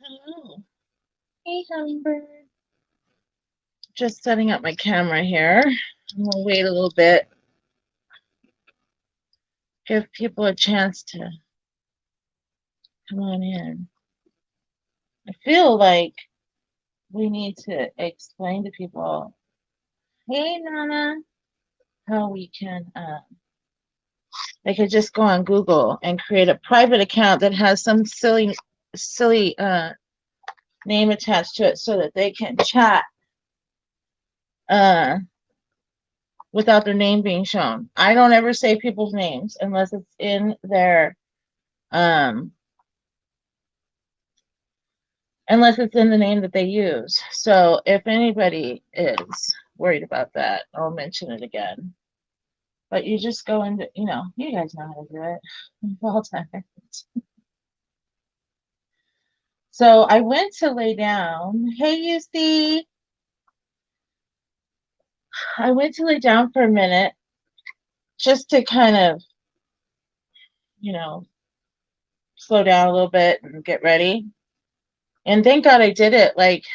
Hello. Hey, hummingbird. Just setting up my camera here. I'm gonna wait a little bit. Give people a chance to come on in. I feel like we need to explain to people, hey, Nana, how we can, they could just go on Google and create a private account that has some silly name attached to it so that they can chat without their name being shown. I don't ever say people's names unless it's in their unless it's in the name that they use. So if anybody is worried about that, I'll mention it again. But you just go into, you guys know how to do it. You've all done it. So I went to lay down. Hey, UC. I went to lay down for a minute just to kind of, slow down a little bit and get ready. And thank God I did it like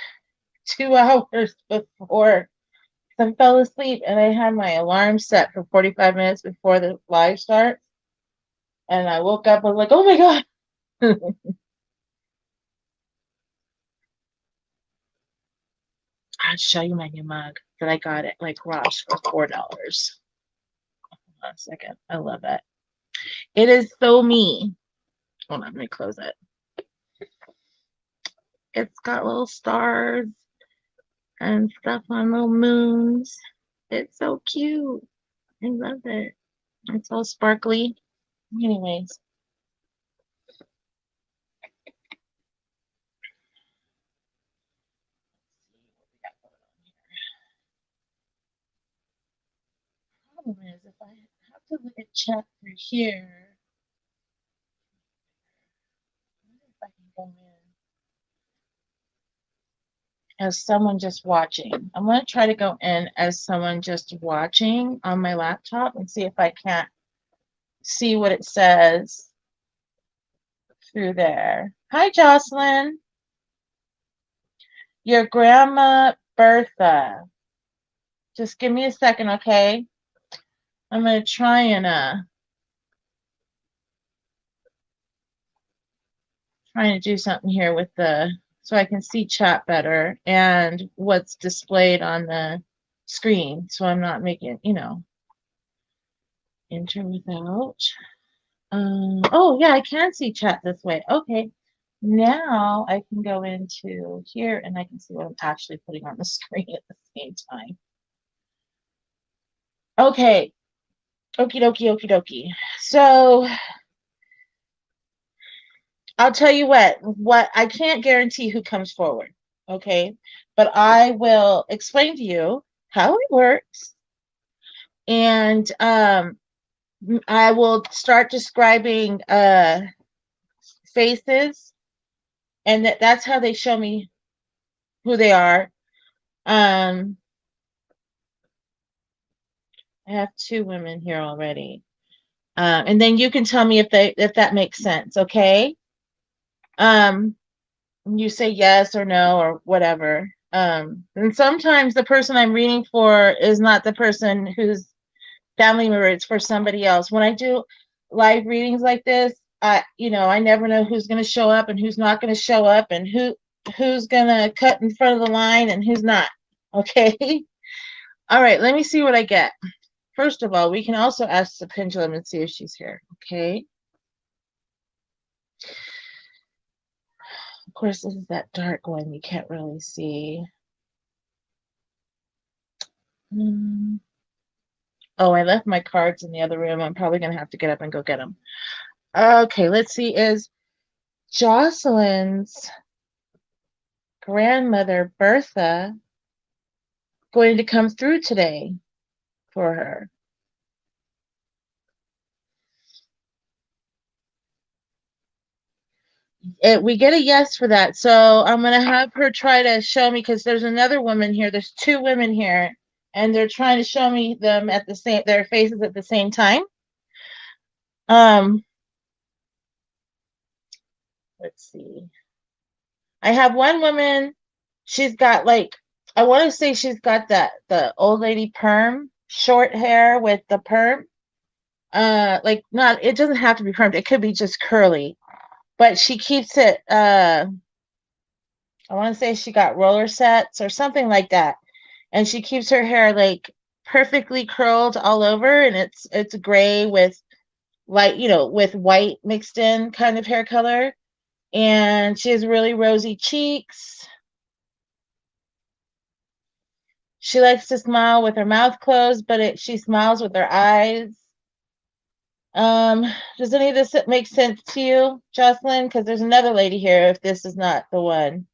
2 hours before I fell asleep, and I had my alarm set for 45 minutes before the live starts. And I woke up, I was like, oh my God. I'll show you my new mug that I got at like Ross for $4. Hold on a second. I love it. It is so me. Hold on, let me close it. It's got little stars and stuff on little moons. It's so cute. I love it. It's all sparkly. Anyways. Problem is, if I have to look at chat through here, I wonder if I can go in as someone just watching. I'm going to try to go in as someone just watching on my laptop and see if I can't see what it says through there. Hi, Jocelyn. Your grandma, Bertha. Just give me a second, okay? I'm going to try and trying to do something here with so I can see chat better and what's displayed on the screen. So I'm not making, enter without. Oh yeah, I can see chat this way. Okay. Now I can go into here and I can see what I'm actually putting on the screen at the same time. Okay. Okie dokie, okie dokie. So I'll tell you what I can't guarantee who comes forward. Okay. But I will explain to you how it works. And I will start describing faces, and that's how they show me who they are. I have 2 women here already. And then you can tell me if that makes sense, okay? You say yes or no or whatever. And sometimes the person I'm reading for is not the person who's family member, it's for somebody else. When I do live readings like this, I never know who's going to show up and who's not going to show up and who's going to cut in front of the line and who's not. Okay. All right. Let me see what I get. First of all, we can also ask the pendulum and see if she's here. Okay. Of course, this is that dark one. You can't really see. Oh, I left my cards in the other room. I'm probably going to have to get up and go get them. Okay, let's see. Is Jocelyn's grandmother, Bertha, going to come through today for her? We get a yes for that. So I'm going to have her try to show me, because there's another woman here. There's 2 women here, and they're trying to show me them at their faces at the same time. Let's see. I have one woman, she's got like, I want to say she's got the old lady perm, short hair with the perm. Like not, it doesn't have to be permed. It could be just curly, but she keeps it, I want to say she got roller sets or something like that. And she keeps her hair like perfectly curled all over, and it's gray with light, with white mixed in kind of hair color. And she has really rosy cheeks. She likes to smile with her mouth closed, but she smiles with her eyes. Um, does any of this make sense to you, Jocelyn? Because there's another lady here if this is not the one.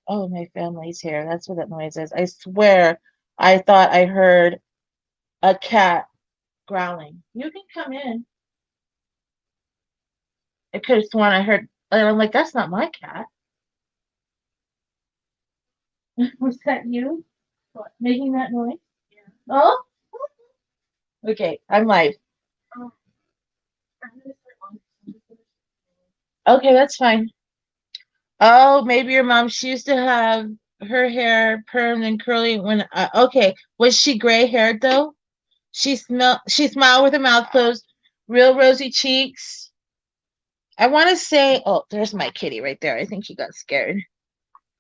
Oh, my family's here. That's what that noise is. I swear I thought I heard a cat growling. You can come in. I could have sworn I heard, and I'm like, that's not my cat. Was that you? What, making that noise? Yeah. Oh, okay. I'm live. Okay, that's fine. Oh, maybe your mom, she used to have her hair permed and curly when, okay. Was she gray haired though? She smiled with her mouth closed, real rosy cheeks. I want to say, oh, there's my kitty right there. I think he got scared.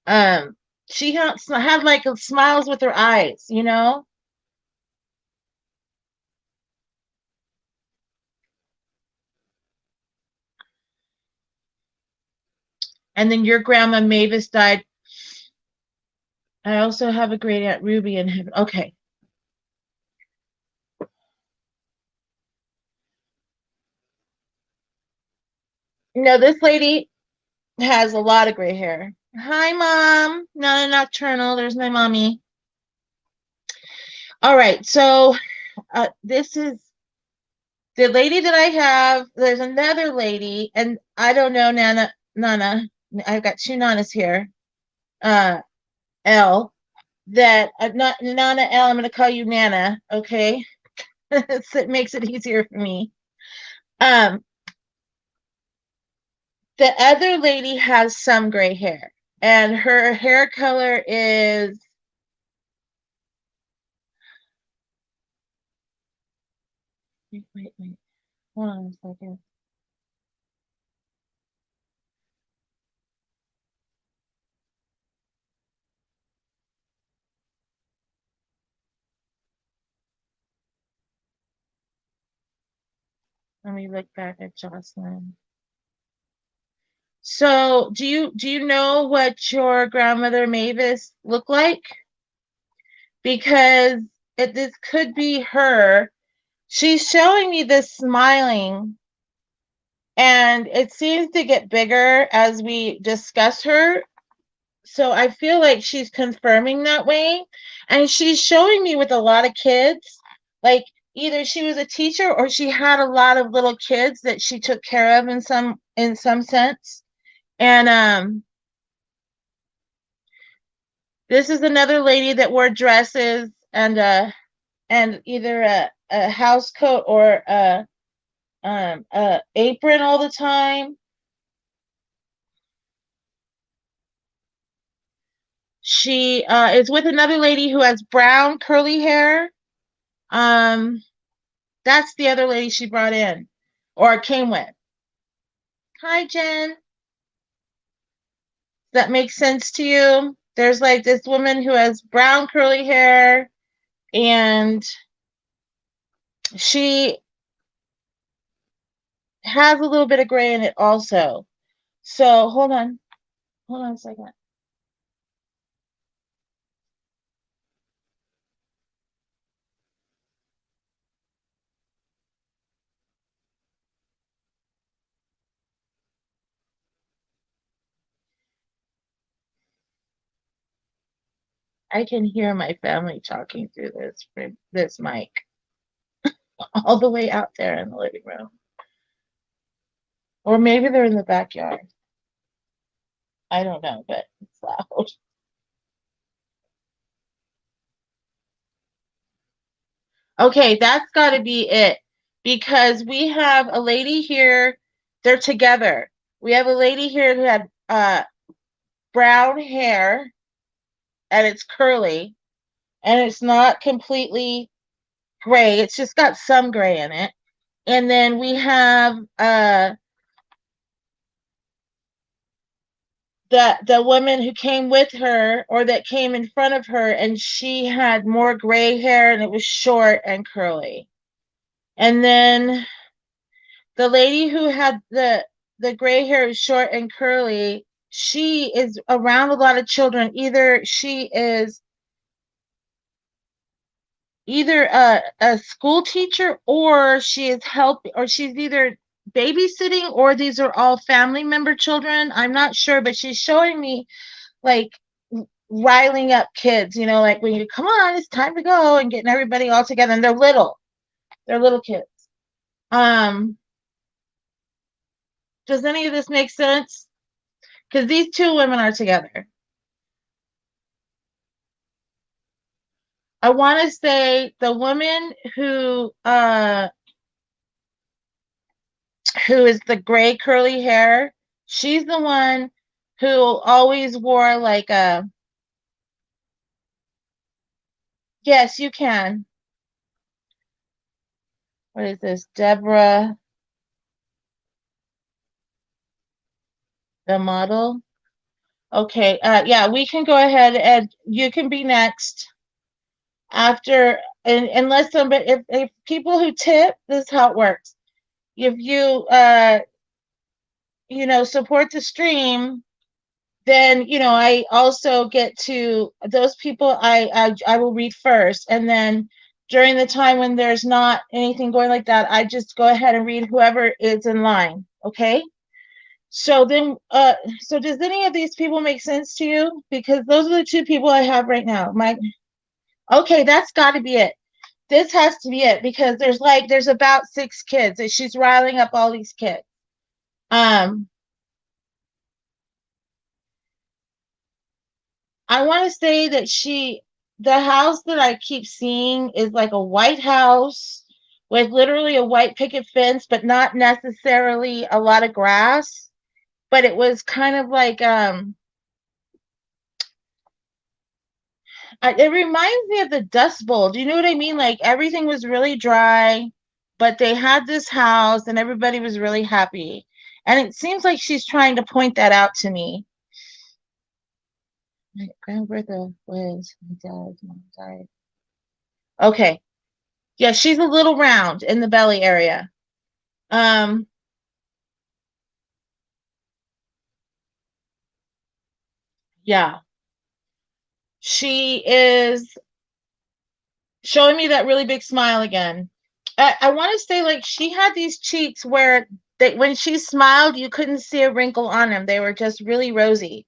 Um, she had like smiles with her eyes, And then your grandma Mavis died. I also have a great aunt Ruby in heaven. Okay. No, this lady has a lot of gray hair. Hi, Mom. Not a nocturnal. There's my mommy. All right. So this is the lady that I have. There's another lady, and I don't know, Nana. I've got two Nanas here. Uh, L. That not Nana L. I'm going to call you Nana. Okay. It makes it easier for me. Um, the other lady has some gray hair, and her hair color is, wait. Hold on a second. Let me look back at Jocelyn. So, do you know what your grandmother Mavis looked like? Because this could be her. She's showing me this smiling, and it seems to get bigger as we discuss her. So I feel like she's confirming that way. And she's showing me with a lot of kids. Like either she was a teacher or she had a lot of little kids that she took care of in some sense. And this is another lady that wore dresses and either a house coat or a apron all the time. She is with another lady who has brown curly hair. Um, That's the other lady she brought in or came with. Hi, Jen. That makes sense to you? There's like this woman who has brown curly hair, and she has a little bit of gray in it also. So hold on. Hold on a second. I can hear my family talking through this mic all the way out there in the living room. Or maybe they're in the backyard. I don't know, but it's loud. Okay, that's got to be it. Because we have a lady here, they're together. We have a lady here who had brown hair, and it's curly, and it's not completely gray. It's just got some gray in it. And then we have the woman who came with her, or that came in front of her, and she had more gray hair, and it was short and curly. And then the lady who had the gray hair, short and curly, she is around a lot of children. Either she is a school teacher, or she is helping, or she's either babysitting, or these are all family member children. I'm not sure, but she's showing me like riling up kids, like when you come on, it's time to go, and getting everybody all together, and they're little kids. Does any of this make sense? Because these two women are together. I want to say the woman who is the gray curly hair, she's the one who always wore like a, yes, you can. What is this? Deborah, the model. Okay, yeah, we can go ahead, and you can be next after, and unless somebody, if people who tip, this is how it works. If you support the stream, then I also get to those people. I will read first, and then during the time when there's not anything going like that, I just go ahead and read whoever is in line. Okay. So then, so does any of these people make sense to you? Because those are the two people I have right now. Okay, that's got to be it. This has to be it, because there's about 6 kids, and she's riling up all these kids. I want to say that the house that I keep seeing is like a white house with literally a white picket fence, but not necessarily a lot of grass. But it was kind of like, it reminds me of the Dust Bowl. Do you know what I mean? Like everything was really dry, but they had this house and everybody was really happy. And it seems like she's trying to point that out to me. My grandbrother was my dad's mom died. Okay. Yeah, she's a little round in the belly area. Yeah. She is showing me that really big smile again. I want to say, like, she had these cheeks where when she smiled, you couldn't see a wrinkle on them. They were just really rosy.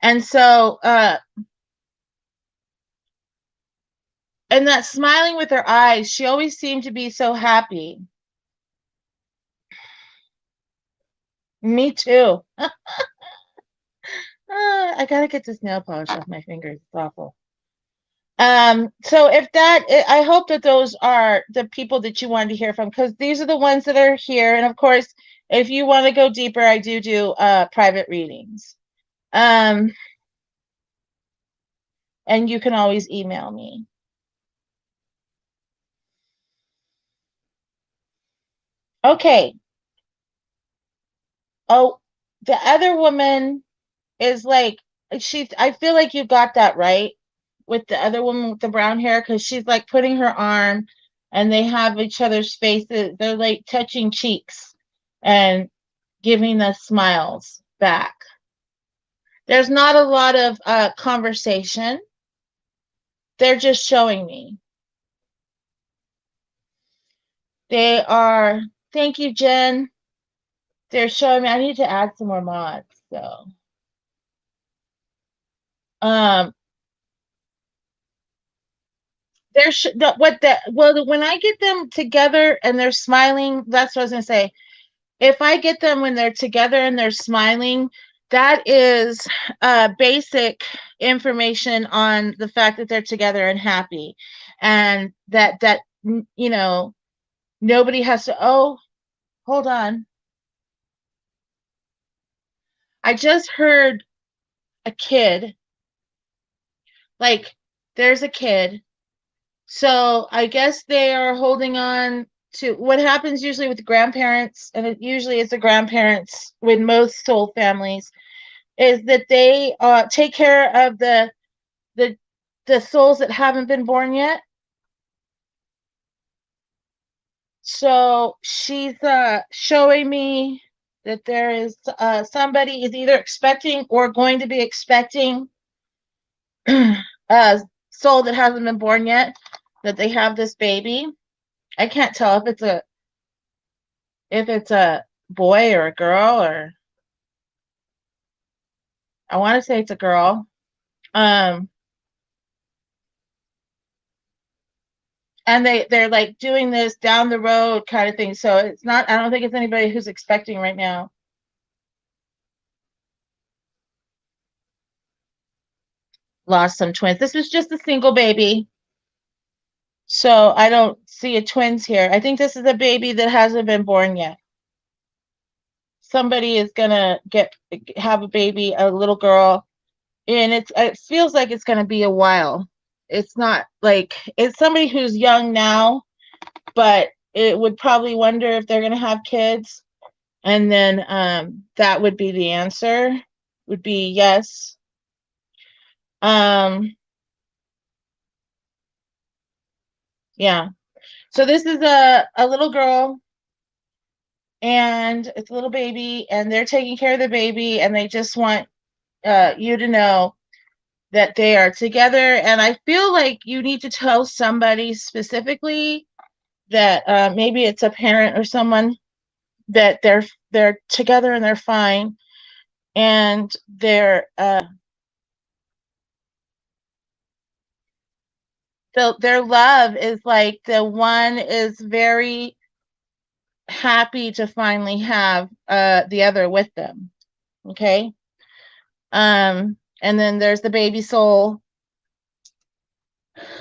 And so, and that smiling with her eyes, she always seemed to be so happy. Me too. I gotta get this nail polish off my fingers. It's awful. So I hope that those are the people that you wanted to hear from, because these are the ones that are here. And of course, if you want to go deeper, I do private readings. And you can always email me. Okay. Oh, the other woman is like, I feel like you got that right with the other woman with the brown hair, because she's like putting her arm, and they have each other's faces. They're like touching cheeks and giving us smiles back. There's not a lot of conversation. They're just showing me. They are, thank you, Jen. They're showing me, I need to add some more mods, so. When I get them together and they're smiling, that's what I was gonna say. If I get them when they're together and they're smiling, that is basic information on the fact that they're together and happy, and that you know, nobody has to, oh, hold on. I just heard a kid, like, there's a kid. So I guess they are holding on to what happens usually with grandparents, and it usually is the grandparents with most soul families, is that they take care of the the souls that haven't been born yet. So she's showing me that there is somebody is either expecting or going to be expecting a soul that hasn't been born yet, that they have this baby. I can't tell if it's a boy or a girl, or I want to say it's a girl. Um, and they're like doing this down the road kind of thing. So it's not, I don't think it's anybody who's expecting right now. Lost some twins. This was just a single baby. So I don't see a twins here. I think this is a baby that hasn't been born yet. Somebody is gonna have a baby, a little girl, and it feels like it's gonna be a while. It's not like it's somebody who's young now, but it would probably wonder if they're gonna have kids, and then that would be the answer. Would be yes. Yeah. So this is a little girl, and it's a little baby, and they're taking care of the baby, and they just want you to know that they are together. And I feel like you need to tell somebody specifically that maybe it's a parent or someone, that they're together and they're fine, and their love is like, the one is very happy to finally have the other with them. Okay. And then there's the baby soul.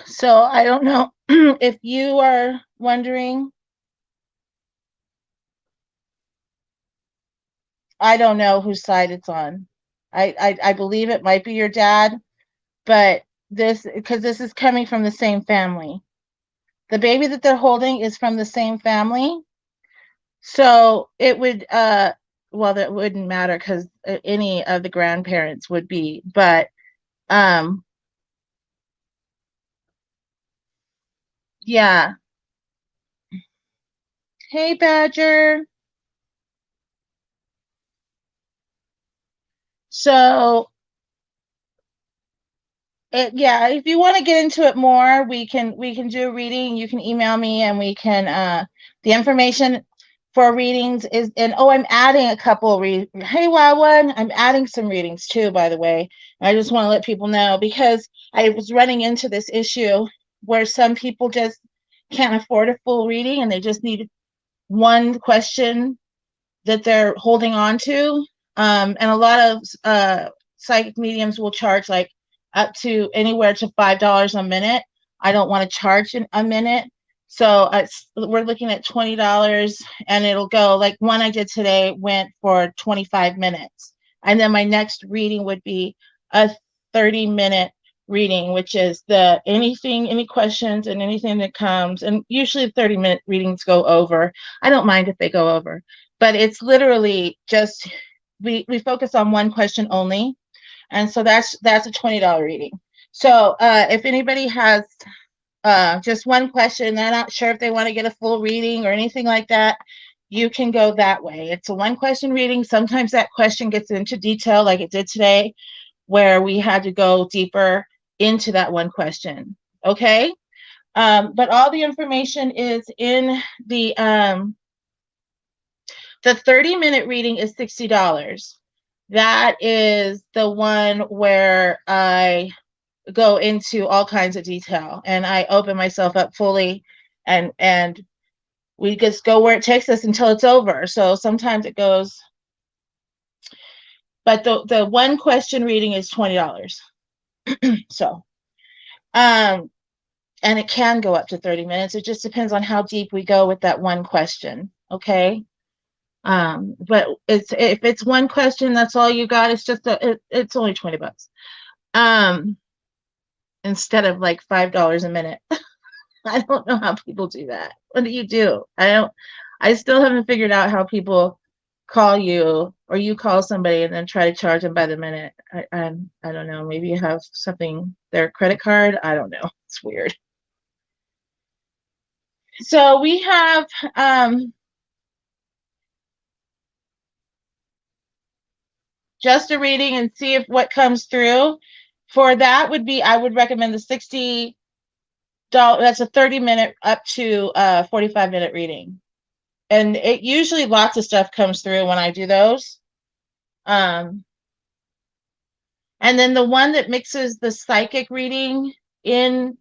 So I don't know if you are wondering. I don't know whose side it's on. I believe it might be your dad, but because this is coming from the same family. The baby that they're holding is from the same family. So it would well, that wouldn't matter because any of the grandparents would be, but yeah. Hey, Badger. So yeah, if you want to get into it more, we can do a reading. You can email me, and we can the information for readings is, and oh, I'm adding a couple hey, Wawan, I'm adding some readings too, by the way. I just want to let people know, because I was running into this issue where some people just can't afford a full reading, and they just need one question that they're holding on to. And a lot of psychic mediums will charge like up to anywhere to $5 a minute. I don't want to charge a minute. So we're looking at $20, and it'll go, like one I did today went for 25 minutes. And then my next reading would be a 30-minute reading, which is any questions and anything that comes. And usually 30-minute readings go over. I don't mind if they go over, but it's literally just, we focus on one question only, and so that's a $20 reading. So if anybody has just one question, they're not sure if they want to get a full reading or anything like that, you can go that way. It's a one question reading. Sometimes that question gets into detail, like it did today, where we had to go deeper into that one question. Okay. But all the information is in the 30-minute reading is $60. That is the one where I go into all kinds of detail, and I open myself up fully, and we just go where it takes us until it's over. So sometimes it goes, but the one question reading is $20. So And it can go up to 30 minutes. It just depends on how deep we go with that one question. Okay. But if it's one question, that's all you got. It's just it's only $20. Instead of like $5 a minute. I don't know how people do that. What do you do? I still haven't figured out how people call you or you call somebody and then try to charge them by the minute. I don't know. Maybe you have something, their credit card. I don't know. It's weird. So we have just a reading and see if what comes through. For that would be, I would recommend the $60. That's a 30-minute up to 45-minute reading. And it usually lots of stuff comes through when I do those. And then the one that mixes the psychic reading in,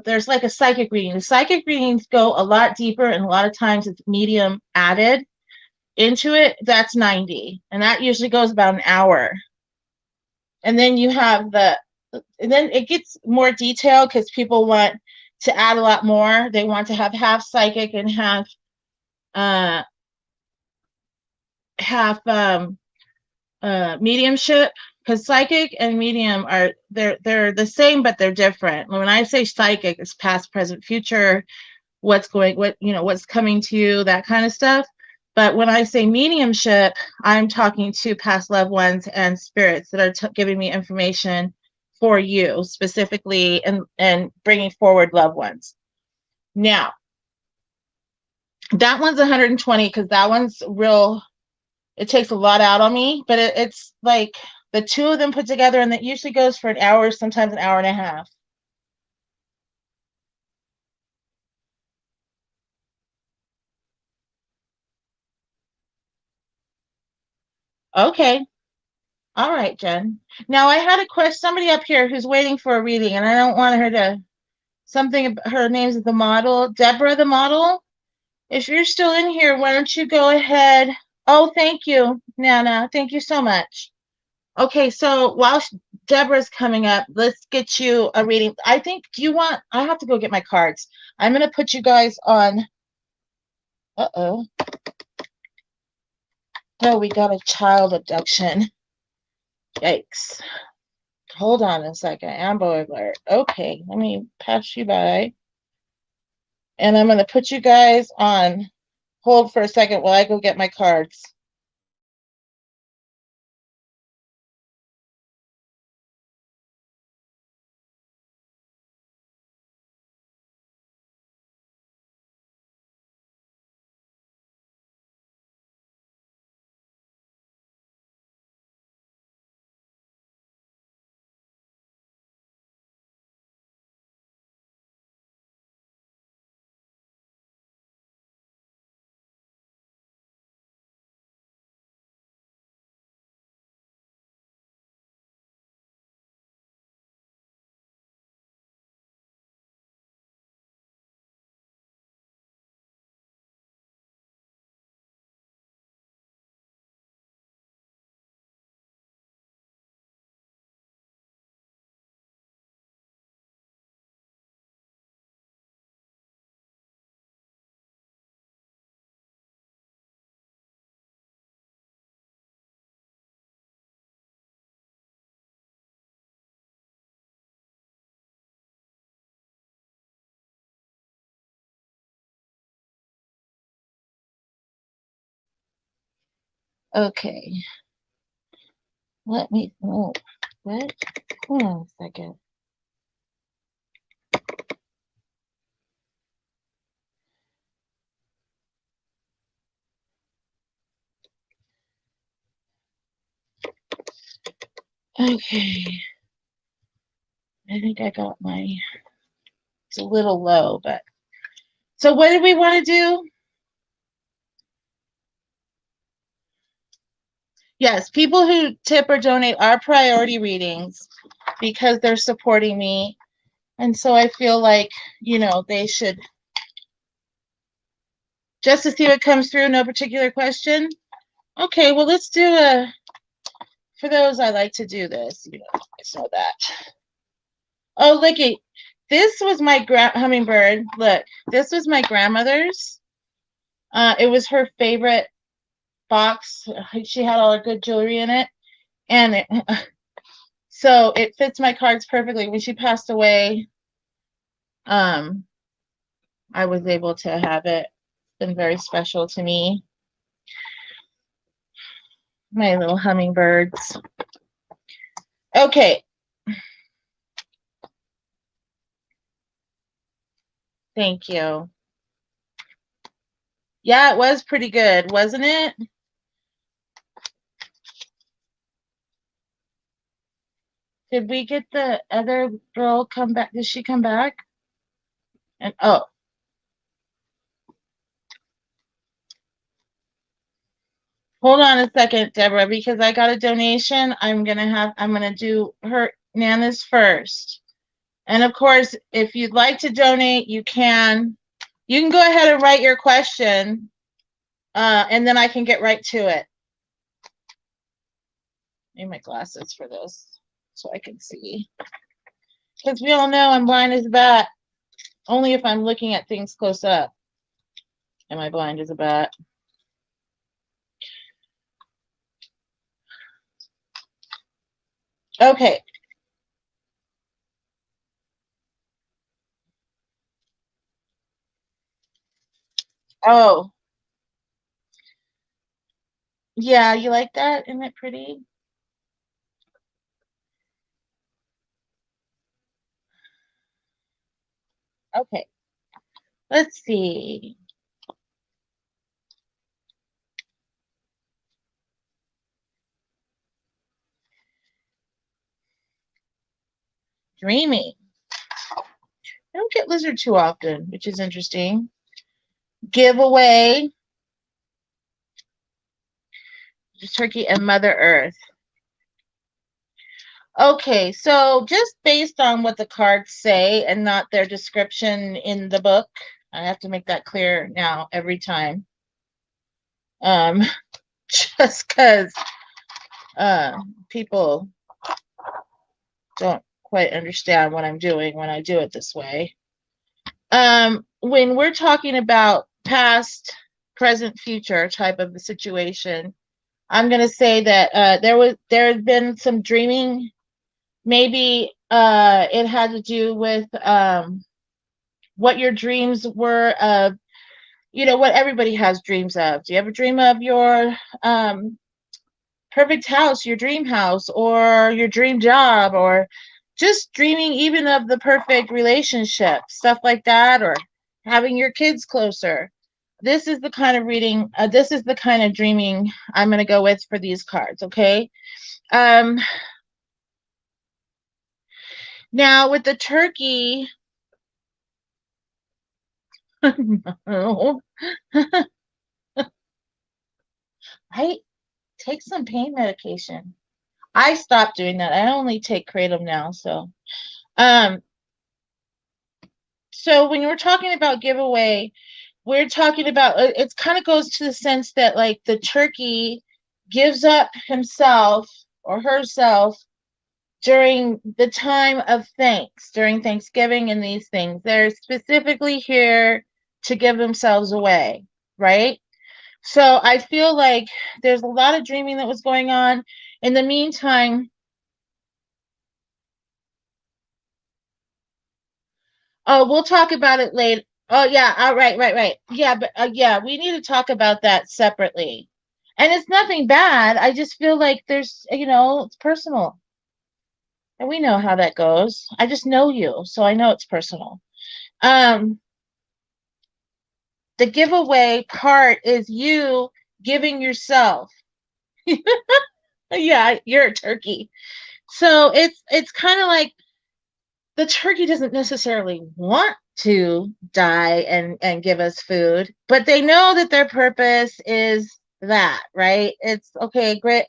there's like a psychic reading. The psychic readings go a lot deeper, and a lot of times it's medium added into it. That's 90, and that usually goes about an hour. And then you have and then it gets more detailed because people want to add a lot more. They want to have half psychic and half mediumship, because psychic and medium are they're the same, but they're different. When I say psychic, it's past, present, future, what's coming to you, that kind of stuff. But when I say mediumship, I'm talking to past loved ones and spirits that are giving me information for you specifically, and bringing forward loved ones. Now, that one's 120 because that one's real. It takes a lot out on me, but it's like the two of them put together, and that usually goes for an hour, sometimes an hour and a half. Okay. All right, Jen. Now I had a question, somebody up here who's waiting for a reading, and I don't want her to, her name's the model, Deborah the model. If you're still in here, why don't you go ahead? Oh, thank you, Nana. Thank you so much. Okay, so while Deborah's coming up, let's get you a reading. I think, I have to go get my cards. I'm going to put you guys on. Uh-oh. Oh, we got a child abduction. Yikes. Hold on a second. Amber alert. Okay, let me pass you by. And I'm going to put you guys on hold for a second while I go get my cards. Okay. Let me, oh, what? Hold on a second. Okay. I think I got it's a little low, but. So what do we want to do? Yes, people who tip or donate are priority readings because they're supporting me. And so I feel like, they should, just to see what comes through, no particular question. Okay, well, let's do for those, I like to do this, you guys know that. Oh, Licky, This was my hummingbird. Look, this was my grandmother's. It was her favorite box. She had all her good jewelry in it. And so it fits my cards perfectly. When she passed away, I was able to have it. It's been very special to me. My little hummingbirds. Okay. Thank you. Yeah, it was pretty good, wasn't it? Did we get the other girl come back? Did she come back? And oh, hold on a second, Deborah, because I got a donation. I'm gonna do her Nana's first. And of course, if you'd like to donate, you can. You can go ahead and write your question, and then I can get right to it. I need my glasses for this so I can see. Because we all know I'm blind as a bat. Only if I'm looking at things close up am I blind as a bat. Okay. Oh. Yeah, you like that? Isn't it pretty? Okay. Let's see. Dreaming. I don't get lizard too often, which is interesting. Giveaway. Turkey and Mother Earth. Okay, so just based on what the cards say and not their description in the book, I have to make that clear now every time. Just because people don't quite understand what I'm doing when I do it this way. When we're talking about past, present, future type of a situation, I'm going to say that there had been some dreaming. Maybe it had to do with what your dreams were of, what everybody has dreams of. Do you ever dream of your perfect house, your dream house, or your dream job, or just dreaming even of the perfect relationship, stuff like that, or having your kids closer? This is the kind of reading, this is the kind of dreaming I'm going to go with for these cards, okay? Now with the turkey, no. I take some pain medication. I stopped doing that. I only take kratom now. So when we're talking about giveaway, we're talking about, it kind of goes to the sense that like the turkey gives up himself or herself during the time of thanks, during Thanksgiving and these things. They're specifically here to give themselves away, right? So I feel like there's a lot of dreaming that was going on. In the meantime, oh, we'll talk about it later. Oh yeah, right. Yeah, but yeah, we need to talk about that separately. And it's nothing bad. I just feel like there's, it's personal. And we know how that goes. I just know you, so I know it's personal. Um, the giveaway part is you giving yourself. Yeah, you're a turkey. So it's kind of like the turkey doesn't necessarily want to die and give us food, but they know that their purpose is that, right? It's okay, great.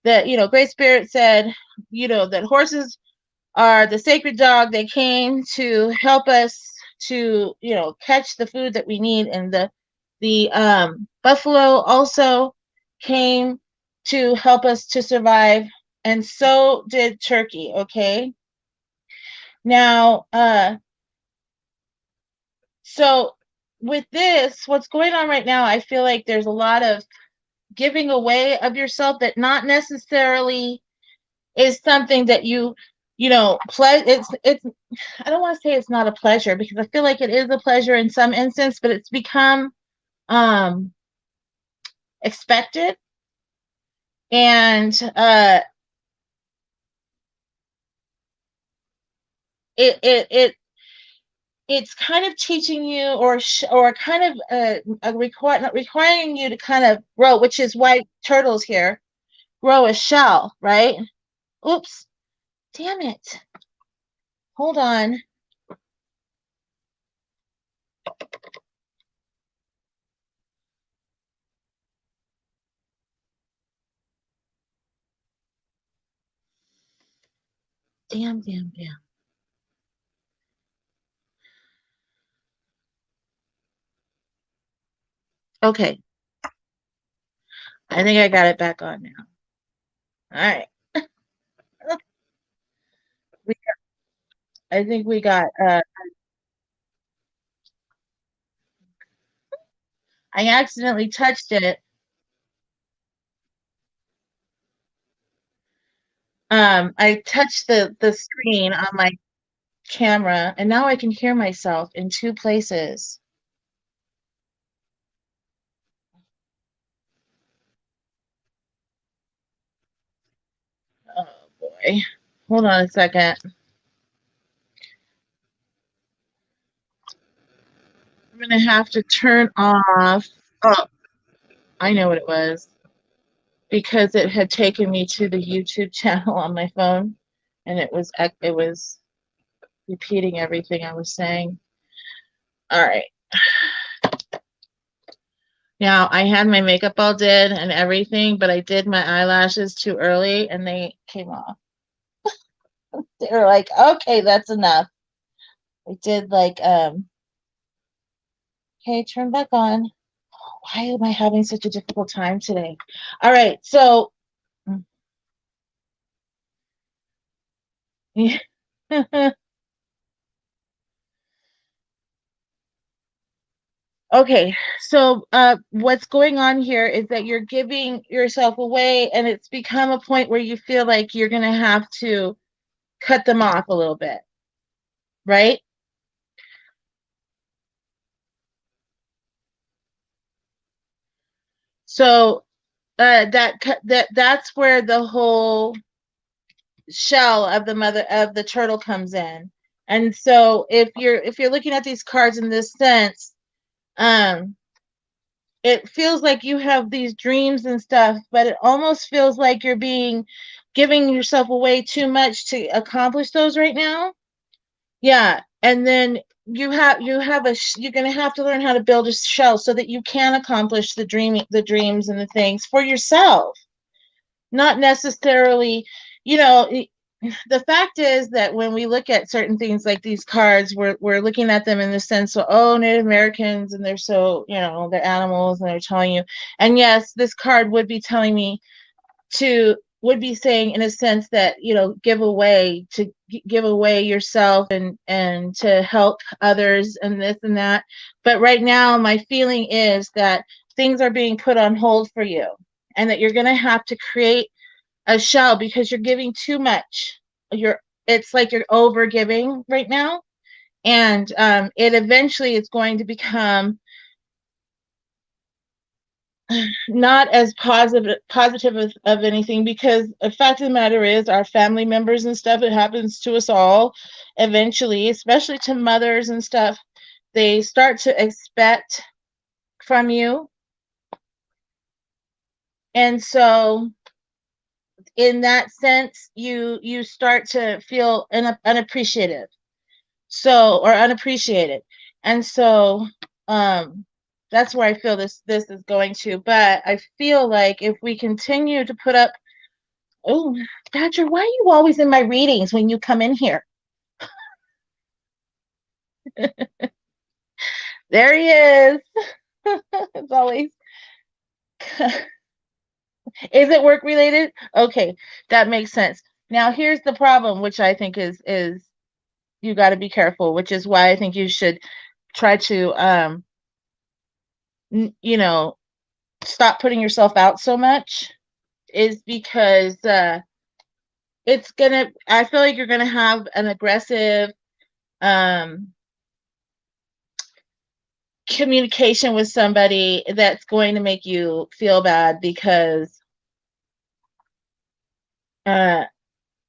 That, Great Spirit said, that horses are the sacred dog. They came to help us to, catch the food that we need. And the buffalo also came to help us to survive. And so did turkey. Okay. Now, So with this, what's going on right now, I feel like there's a lot of giving away of yourself that not necessarily is something that it's I don't want to say it's not a pleasure, because I feel like it is a pleasure in some instance, but it's become expected. And it's kind of teaching you, or kind of requiring you to kind of grow, which is why turtles here grow a shell, right? Oops, damn it. Hold on. Damn. Okay, I think I got it back on now. All right. I think we got, I accidentally touched it. I touched the screen on my camera, and now I can hear myself in two places. Oh boy. Hold on a second. I'm gonna have to turn off. Oh, I know what it was. Because it had taken me to the YouTube channel on my phone, and it was repeating everything I was saying. All right. Now, I had my makeup all did and everything, but I did my eyelashes too early and they came off. They were like, okay, that's enough. I did like, okay, turn back on. Why am I having such a difficult time today? All right, so, okay, so what's going on here is that you're giving yourself away, and it's become a point where you feel like you're going to have to cut them off a little bit, right? So that's where the whole shell of the mother of the turtle comes in. And so if you're looking at these cards in this sense, um, it feels like you have these dreams and stuff, but it almost feels like you're giving yourself away too much to accomplish those right now. Yeah, and then you're going to have to learn how to build a shell so that you can accomplish the dreams and the things for yourself. Not necessarily, you know, the fact is that when we look at certain things like these cards, we're looking at them in the sense of, oh, Native Americans, and they're so, they're animals, and they're telling you. And yes, this card would be telling me would be saying in a sense that, give away yourself, and to help others and this and that. But right now my feeling is that things are being put on hold for you, and that you're going to have to create a shell because you're giving too much. It's like you're over giving right now, and it eventually is going to become not as positive of anything, because the fact of the matter is our family members and stuff, it happens to us all eventually, especially to mothers and stuff. They start to expect from you, and so in that sense you start to feel unappreciative, or unappreciated. And so that's where I feel this is going to. But I feel like if we continue to put up, oh, Badger, why are you always in my readings when you come in here? There he is. It's always is it work related? Okay, that makes sense. Now here's the problem, which I think is you got to be careful, which is why I think you should try to, you know, stop putting yourself out so much is because it's gonna, I feel like you're gonna have an aggressive communication with somebody that's going to make you feel bad because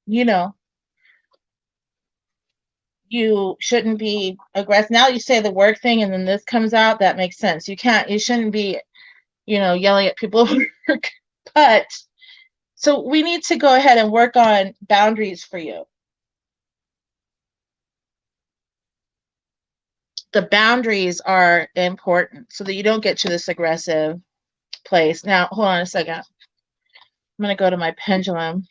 you know, you shouldn't be aggressive. Now you say the work thing and then this comes out, that makes sense. You shouldn't be, you know, yelling at people at work. But so we need to go ahead and work on boundaries for you. The boundaries are important so that you don't get to this aggressive place. Now, hold on a second. I'm going to go to my pendulum.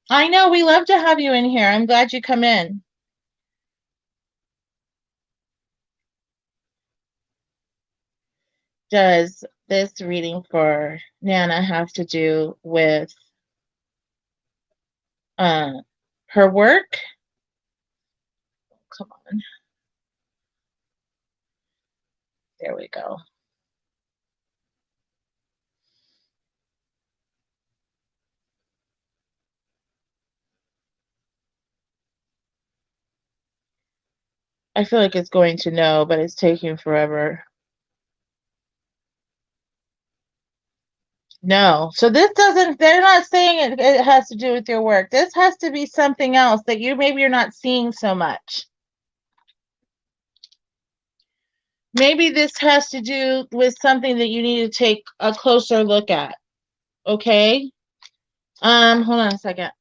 I know, we love to have you in here. I'm glad you come in. Does this reading for Nana have to do with her work? Come on. There we go. I feel like it's going to know, but it's taking forever. No. So this doesn't, they're not saying it has to do with your work. This has to be something else that maybe you're not seeing so much. Maybe this has to do with something that you need to take a closer look at. Okay? Hold on a second.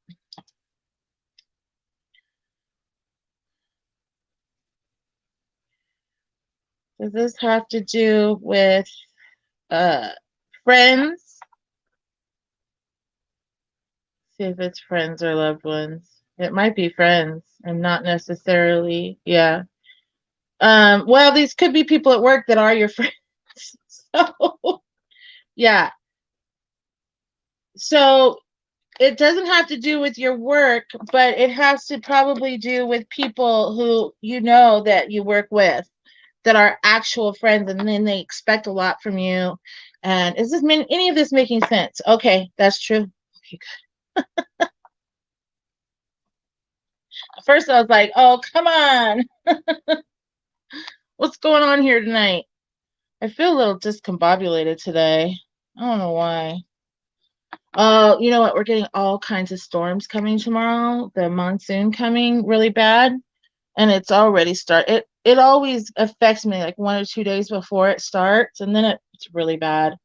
Does this have to do with friends? See if it's friends or loved ones. It might be friends and not necessarily, yeah. Well, these could be people at work that are your friends. So, yeah. So it doesn't have to do with your work, but it has to probably do with people who you know that you work with that are actual friends, and then they expect a lot from you. And is this any of this making sense? Okay, that's true. Okay, good. At first I was like, oh, come on. What's going on here tonight? I feel a little discombobulated today. I don't know why. Oh, you know what? We're getting all kinds of storms coming tomorrow. The monsoon coming really bad, and it's already started. It always affects me like 1 or 2 days before it starts, and then it's really bad.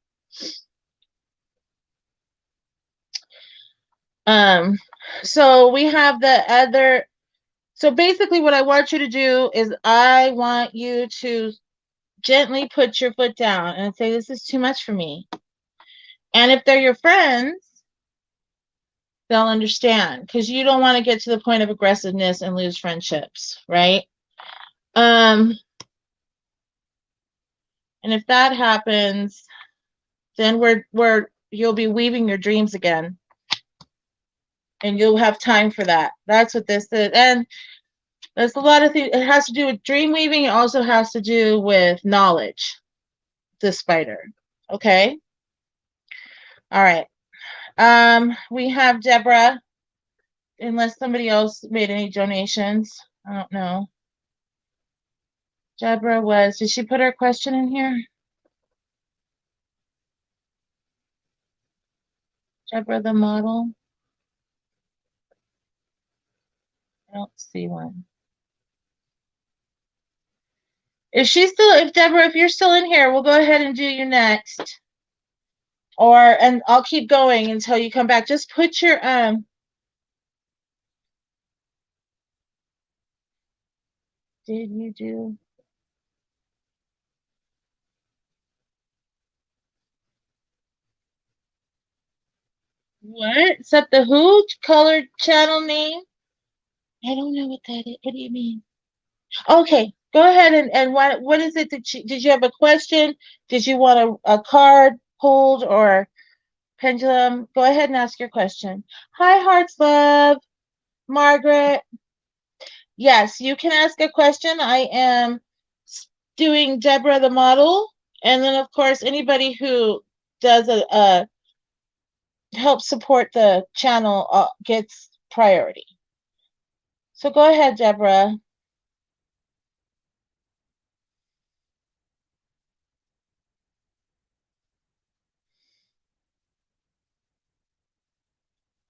So we have the other. So basically, what I want you to do is I want you to gently put your foot down and say, "This is too much for me." And if they're your friends, they'll understand, because you don't want to get to the point of aggressiveness and lose friendships, right? And if that happens, then you'll be weaving your dreams again, and you'll have time for that. That's what this is. And there's a lot of things. It has to do with dream weaving. It also has to do with knowledge, the spider. Okay. All right. We have Deborah, unless somebody else made any donations. I don't know. Deborah did she put her question in here? Deborah the model? I don't see one. If Deborah, if you're still in here, we'll go ahead and do you next. And I'll keep going until you come back. Just put your, did you do? What? Set the who colored channel name? I don't know what that is. What do you mean? Okay, go ahead and what is it that did you have a question? Did you want a card pulled or Pendulum, go ahead and ask your question. Hi, Hearts Love. Margaret. Yes, you can ask a question. I am doing Deborah the model. And then, of course, anybody who does help support the channel gets priority. So go ahead, Deborah.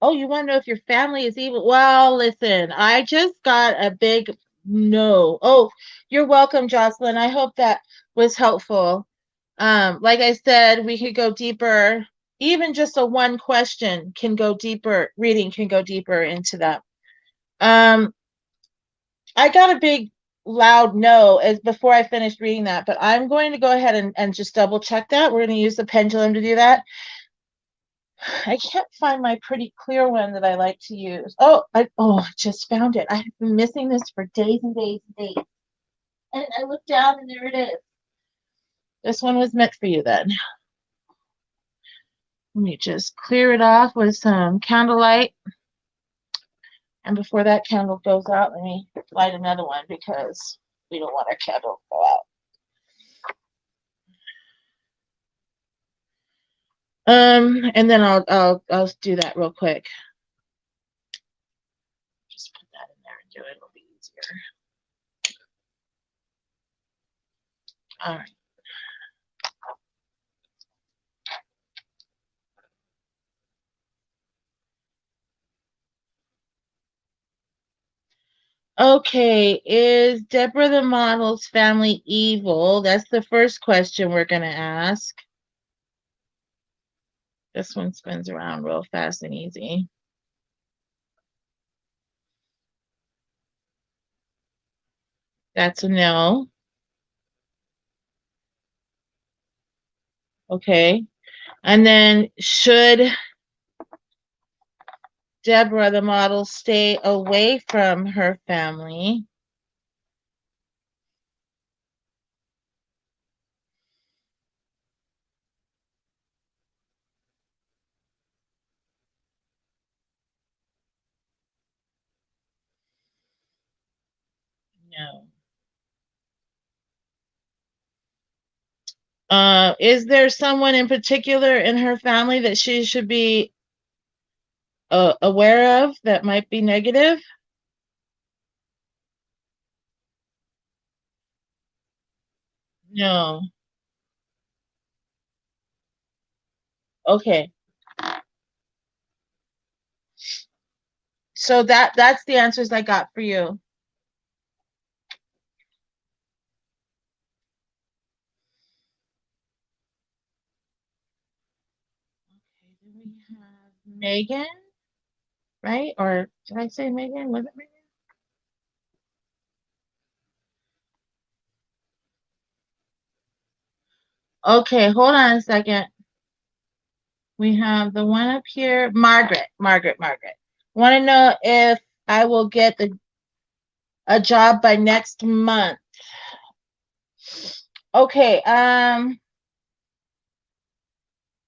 Oh, you want to know if your family is evil? Well, listen, I just got a big no. Oh, you're welcome, Jocelyn. I hope that was helpful. Like I said, we could go deeper. Even just a one question can go deeper. Reading can go deeper into that. I got a big loud no as before I finished reading that, but I'm going to go ahead and just double check that. We're going to use the pendulum to do that. I can't find my pretty clear one that I like to use. Oh, I just found it. I've been missing this for days and days and days. And I looked down and there it is. This one was meant for you then. Let me just clear it off with some candlelight. And before that candle goes out, let me light another one because we don't want our candle to go out. And then I'll do that real quick. Just put that in there and do it. It'll be easier. All right. Okay, is Deborah the model's family evil? That's the first question we're going to ask. This one spins around real fast and easy. That's a no. Okay. And then should Deborah the model stay away from her family? No. Is there someone in particular in her family that she should be aware of that might be negative? No. Okay. So that's the answers I got for you. Okay, then we have Megan, right? Or did I say Megan? Was it Megan? Okay, hold on a second. We have the one up here, Margaret. Want to know if I will get a job by next month. Okay,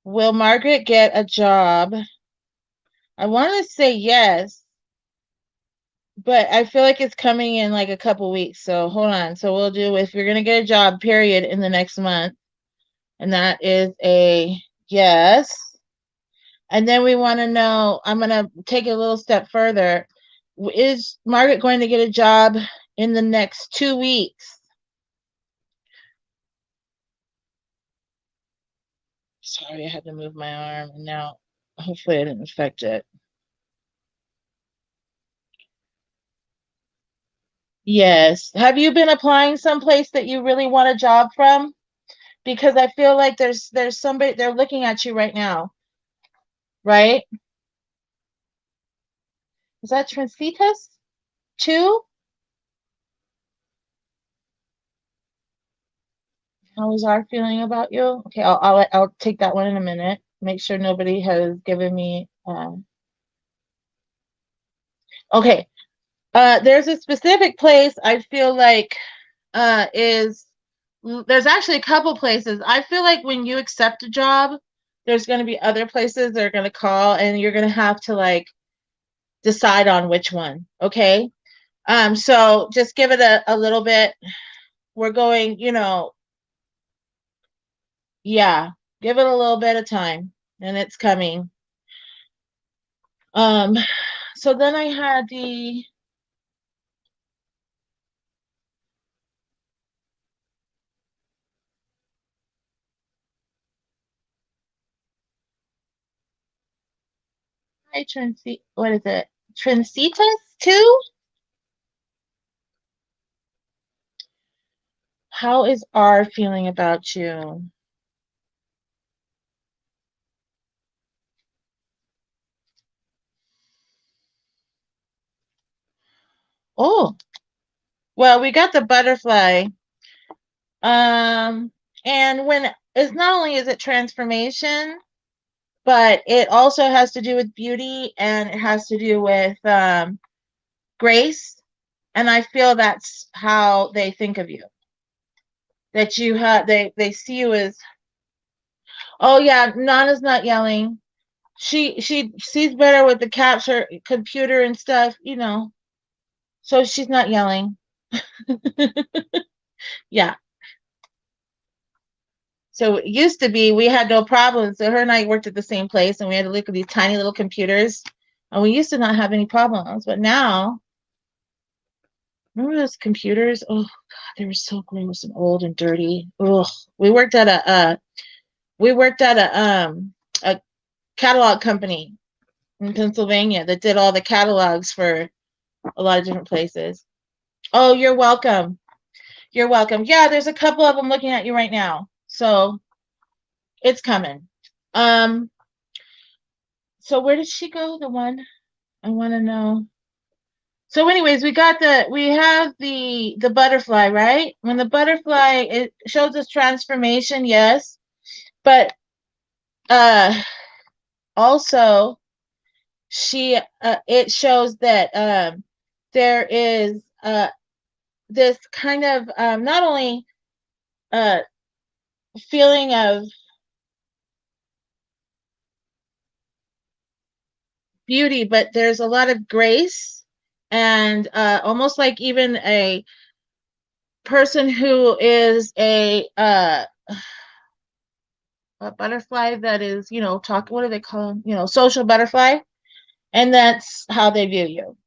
will Margaret get a job? I want to say yes, but I feel like it's coming in like a couple weeks. So hold on. So we'll do if you're going to get a job, period, in the next month. And that is a yes. And then we want to know, I'm going to take it a little step further. Is Margaret going to get a job in the next 2 weeks? Sorry, I had to move my arm. And now, hopefully I didn't affect it. Yes. Have you been applying someplace that you really want a job from? Because I feel like there's somebody, they're looking at you right now, right? Is that Transitas 2? How is our feeling about you? Okay, I'll take that one in a minute. Make sure nobody has given me. Okay, there's a specific place I feel like there's actually a couple places. I feel like when you accept a job, there's going to be other places that are going to call, and you're going to have to like decide on which one. Okay. So just give it a little bit. We're going, yeah, give it a little bit of time, and it's coming. So then I had the what is it? Trincitas too? How is R feeling about you? Oh, well, we got the butterfly. And when it's not only is it transformation, but it also has to do with beauty, and it has to do with grace. And I feel that's how they think of you. That you have they see you as, oh yeah, Nana's not yelling. She sees better with the capture computer and stuff, so she's not yelling. Yeah. So it used to be we had no problems. So her and I worked at the same place, and we had to look at these tiny little computers, and we used to not have any problems. But now, remember those computers? Oh God, they were so gross and old and dirty. Ugh. We worked at a catalog company in Pennsylvania that did all the catalogs for a lot of different places. Oh, you're welcome. You're welcome. Yeah, there's a couple of them looking at you right now. So it's coming. So where did she go? The one I want to know. So anyways, we have the butterfly, right? When the butterfly, it shows us transformation, yes. But also it shows that there is this kind of not only feeling of beauty, but there's a lot of grace, and almost like even a person who is a butterfly that is, what do they call them? Social butterfly. And that's how they view you,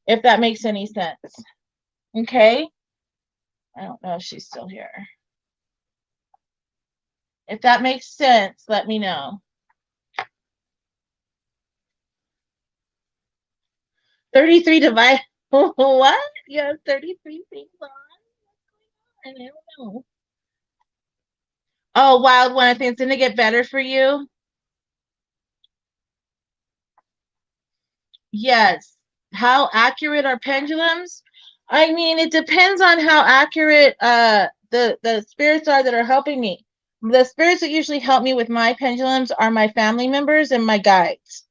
if that makes any sense. Okay. I don't know if she's still here. If that makes sense, let me know. 33 divide. What? You have 33 things on? I don't know. Oh, wild one. I think it's going to get better for you. Yes. How accurate are pendulums? I mean, it depends on how accurate the spirits are that are helping me. The spirits that usually help me with my pendulums are my family members and my guides.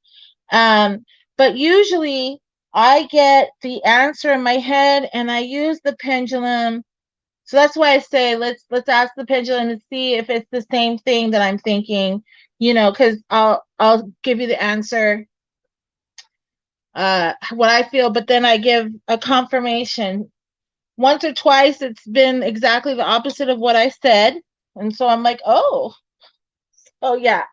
But usually I get the answer in my head and I use the pendulum. So that's why I say let's ask the pendulum and see if it's the same thing that I'm thinking, because I'll give you the answer what I feel, but then I give a confirmation. Once or twice it's been exactly the opposite of what I said, and so I'm like, oh yeah.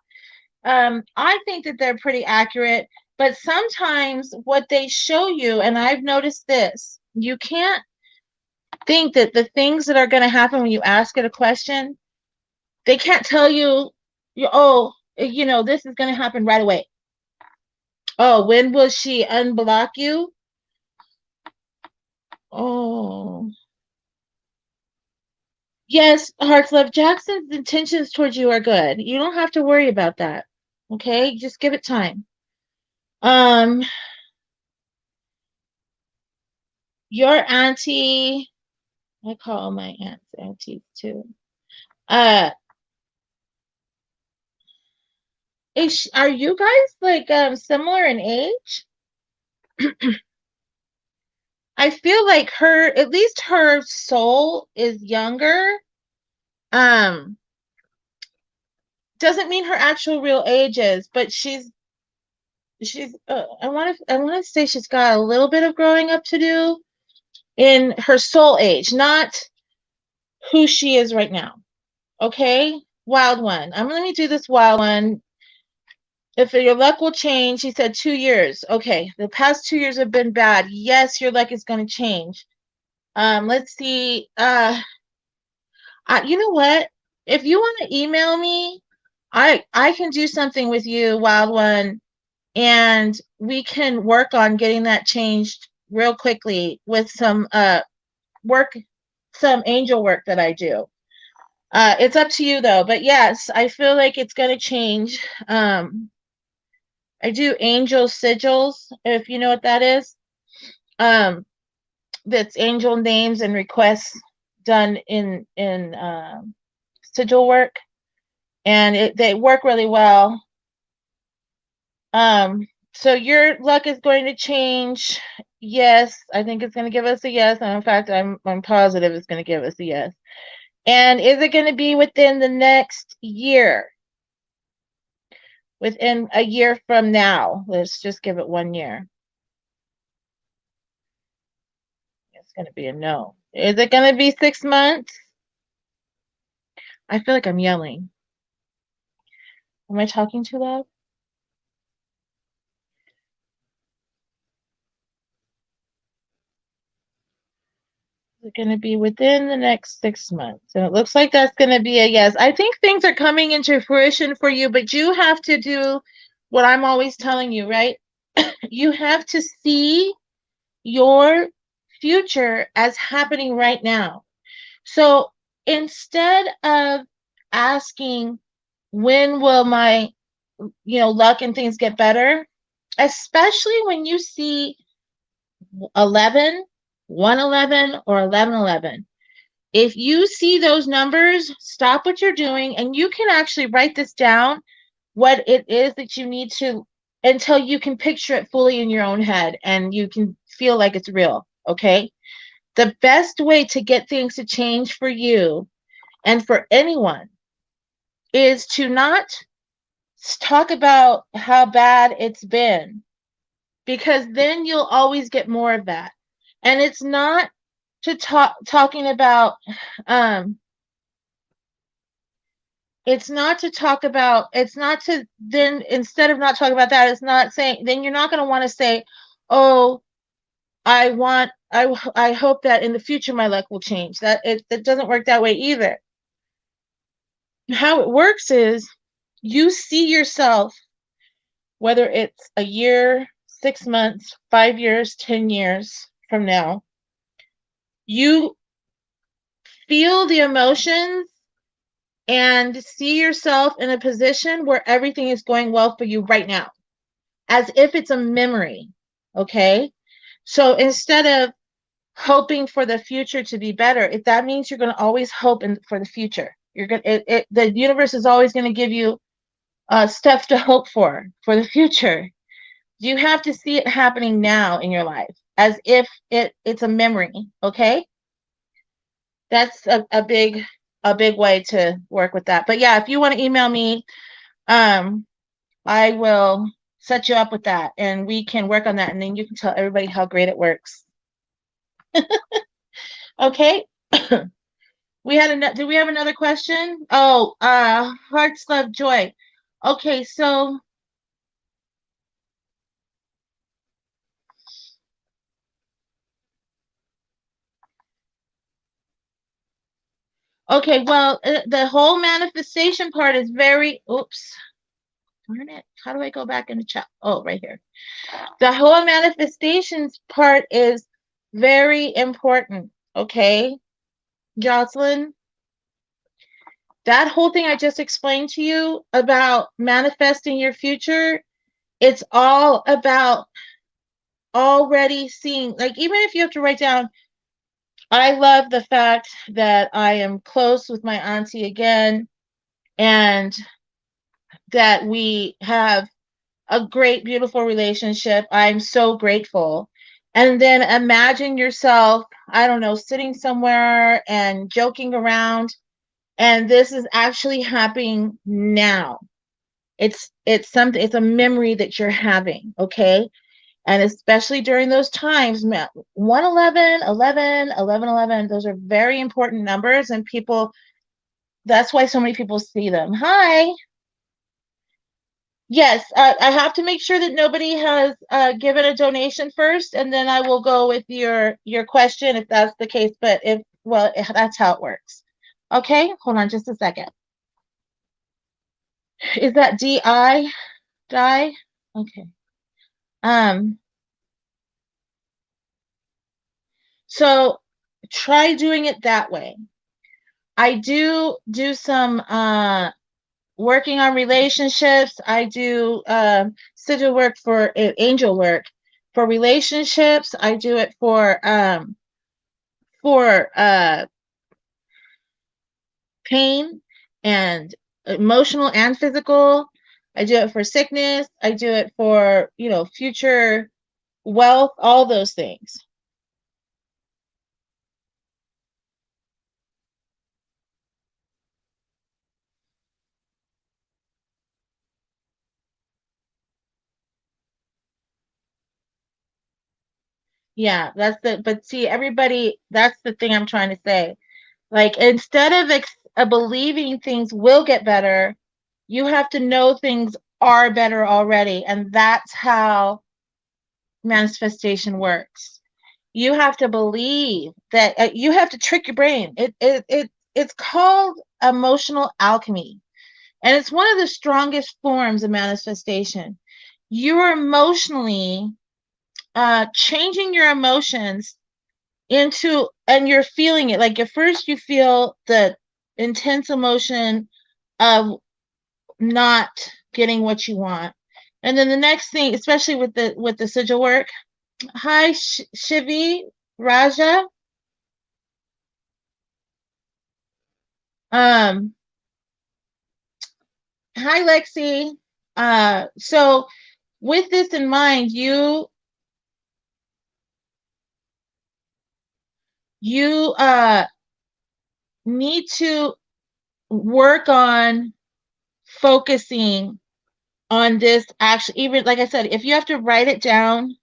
I think that they're pretty accurate, but sometimes what they show you, and I've noticed this, you can't think that the things that are going to happen when you ask it a question, they can't tell you, this is going to happen right away. Oh, when will she unblock you? Oh, yes, Hearts Love, Jackson's intentions towards you are good. You don't have to worry about that. Okay, just give it time. Your auntie, I call my aunts aunties too. Are you guys like similar in age? I feel like at least her soul is younger. Um, doesn't mean her actual real age is, but she's I want to say she's got a little bit of growing up to do in her soul age, not who she is right now. Okay, wild one. Let me do this wild one. If your luck will change, he said 2 years. Okay, the past 2 years have been bad. Yes, your luck is going to change. Let's see. You know what? If you want to email me, I can do something with you, wild one, and we can work on getting that changed real quickly with some work, some angel work that I do. It's up to you though, but yes, I feel like it's going to change. I do angel sigils, if you know what that is. That's angel names and requests done in sigil work, and they work really well. So your luck is going to change. Yes, I think it's going to give us a yes, and in fact, I'm positive it's going to give us a yes. And is it going to be within the next year? Within a year from now? Let's just give it 1 year. It's going to be a no. Is it going to be 6 months? I feel like I'm yelling. Am I talking too loud? Is it going to be within the next 6 months? And it looks like that's going to be a yes. I think things are coming into fruition for you, but you have to do what I'm always telling you, right? You have to see your future as happening right now. So instead of asking, when will my, luck and things get better, especially when you see 11, 111, or 1111, if you see those numbers, stop what you're doing, and you can actually write this down, what it is that you need to, until you can picture it fully in your own head and you can feel like it's real. Okay, the best way to get things to change for you and for anyone is to not talk about how bad it's been, because then you'll always get more of that. And it's not to talking about it's not to then, instead of not talking about that, it's not saying, then you're not going to want to say, oh, I hope that in the future my luck will change. It doesn't work that way either. How it works is, you see yourself, whether it's a year, 6 months, 5 years, 10 years from now, you feel the emotions and see yourself in a position where everything is going well for you right now, as if it's a memory. Okay, so instead of hoping for the future to be better, if that means you're going to always hope for the future, the universe is always going to give you stuff to hope for the future. You have to see it happening now in your life, as if it's a memory. Okay, that's a big way to work with that. But yeah, if you want to email me, I will set you up with that, and we can work on that, and then you can tell everybody how great it works. Okay. Did we have another question? Oh, hearts, love, joy. Okay, so okay, well, the whole manifestation part is very, oops, darn it. How do I go back in the chat? Oh, right here. The whole manifestations part is very important. Okay, Jocelyn, that whole thing I just explained to you about manifesting your future, it's all about already seeing, like, even if you have to write down, I love the fact that I am close with my auntie again, and that we have a great, beautiful relationship. I'm so grateful. And then imagine yourself, I don't know, sitting somewhere and joking around, And this is actually happening now. It's something, it's a memory that you're having, okay? And especially during those times, 111, 11, 11, 11, those are very important numbers, and people, that's why so many people see them. Hi. Yes, I have to make sure that nobody has given a donation first, and then I will go with your question if that's the case. But if, well, that's how it works. Okay, hold on just a second. Is that DI? Die? Okay. Um, so try doing it that way. I do some working on relationships. I do sigil work for angel work for relationships. I do it for pain and emotional and physical. I do it for sickness. I do it for, you know, future wealth, all those things. Yeah, that's the, but see, everybody, that's the thing I'm trying to say. Like, instead of believing things will get better, you have to know things are better already. And that's how manifestation works. You have to believe that you have to trick your brain. It's called emotional alchemy. And it's one of the strongest forms of manifestation. You're emotionally changing your emotions into, and you're feeling it. Like, at first you feel the intense emotion of not getting what you want, and then the next thing, especially with the sigil work. Hi, Shivi Raja. um Hi, Lexi. So with this in mind, you need to work on focusing on this action. Even like I said, if you have to write it down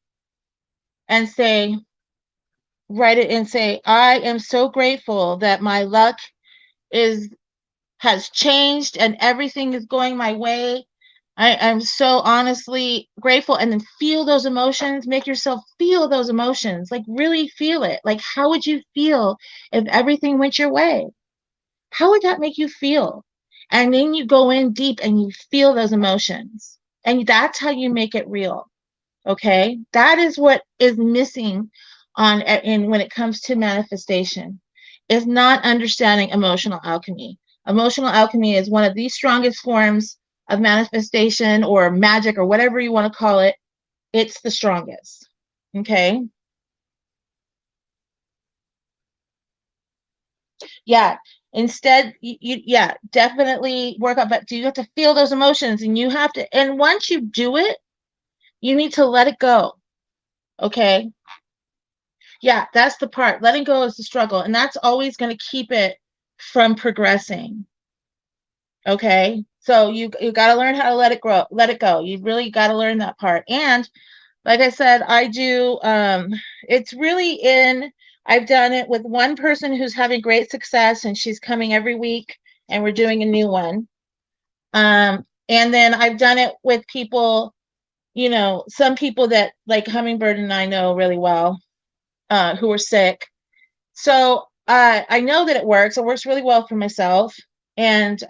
and say, write it and say, I am so grateful that my luck is has changed and everything is going my way. I'm so honestly grateful. And then feel those emotions. Make yourself feel those emotions. Like, really feel it. Like, how would you feel if everything went your way? How would that make you feel? And then you go in deep and you feel those emotions. And that's how you make it real. Okay? That is what is missing on in when it comes to manifestation, is not understanding emotional alchemy. Emotional alchemy is one of the strongest forms of manifestation or magic or whatever you want to call it. It's the strongest. Okay? Yeah. Instead, yeah, definitely work on, but you have to feel those emotions, and you have to, and once you do it, you need to let it go. Okay? Yeah, that's the part. Letting go is the struggle, and that's always going to keep it from progressing. Okay? So you got to learn how to let it go. You really got to learn that part. And like I said, I do it's really in, I've done it with one person who's having great success, and she's coming every week, and we're doing a new one. And then I've done it with people, you know, some people that like Hummingbird and I know really well, who are sick. So I know that it works. It works really well for myself. And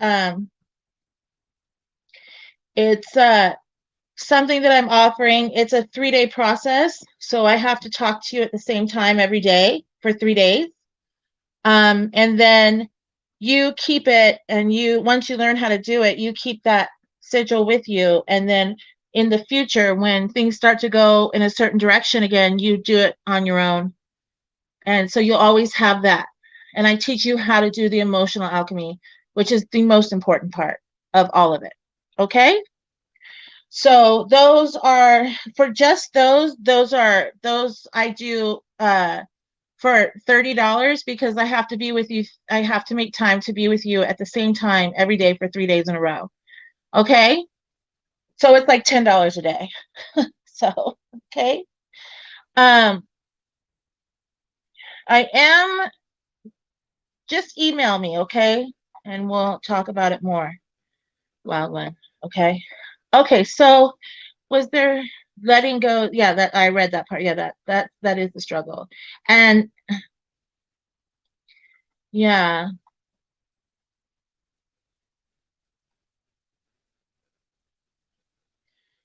it's something that I'm offering. It's a 3-day process. So I have to talk to you at the same time every day for 3 days. And then you keep it, and you, once you learn how to do it, you keep that sigil with you. And then in the future, when things start to go in a certain direction again, you do it on your own. And so you'll always have that. And I teach you how to do the emotional alchemy, which is the most important part of all of it. Okay? So those are, for just those I do for $30 because I have to be with you. I have to make time to be with you at the same time every day for 3 days in a row. Okay. So it's like $10 a day. So, okay. I am, just email me, okay? And we'll talk about it more. Wildland. Okay. Okay. So was there letting go? Yeah, that I read that part. Yeah, that is the struggle. And yeah.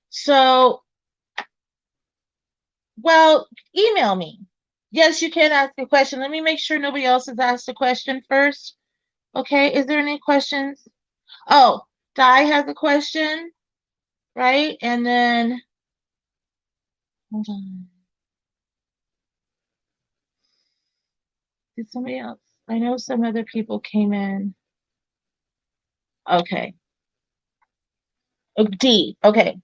So, well, email me. Yes, you can ask a question. Let me make sure nobody else has asked a question first. Okay, is there any questions? Oh, Di has a question, right? And then, hold on. Did somebody else? I know some other people came in. Okay. Oh, D. Okay.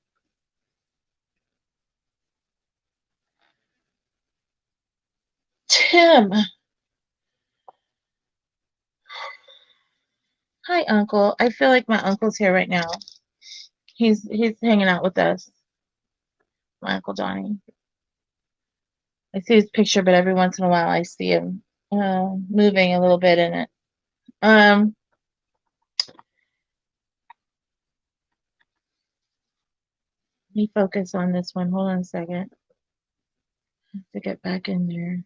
Tim. Hi, Uncle. I feel like my uncle's here right now. He's hanging out with us. My Uncle Johnny. I see his picture, but every once in a while I see him moving a little bit in it. Let me focus on this one. Hold on a second. I have to get back in there.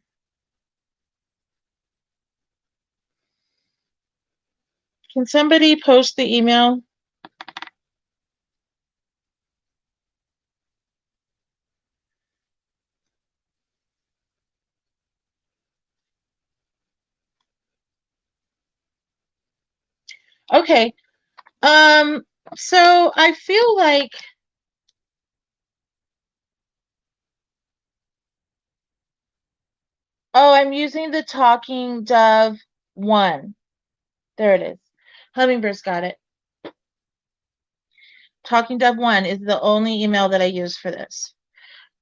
Can somebody post the email? Okay. So I feel like I'm using the TalkingDove 1. There it is. Hummingbird's got it. TalkingDove 1 is the only email that I use for this.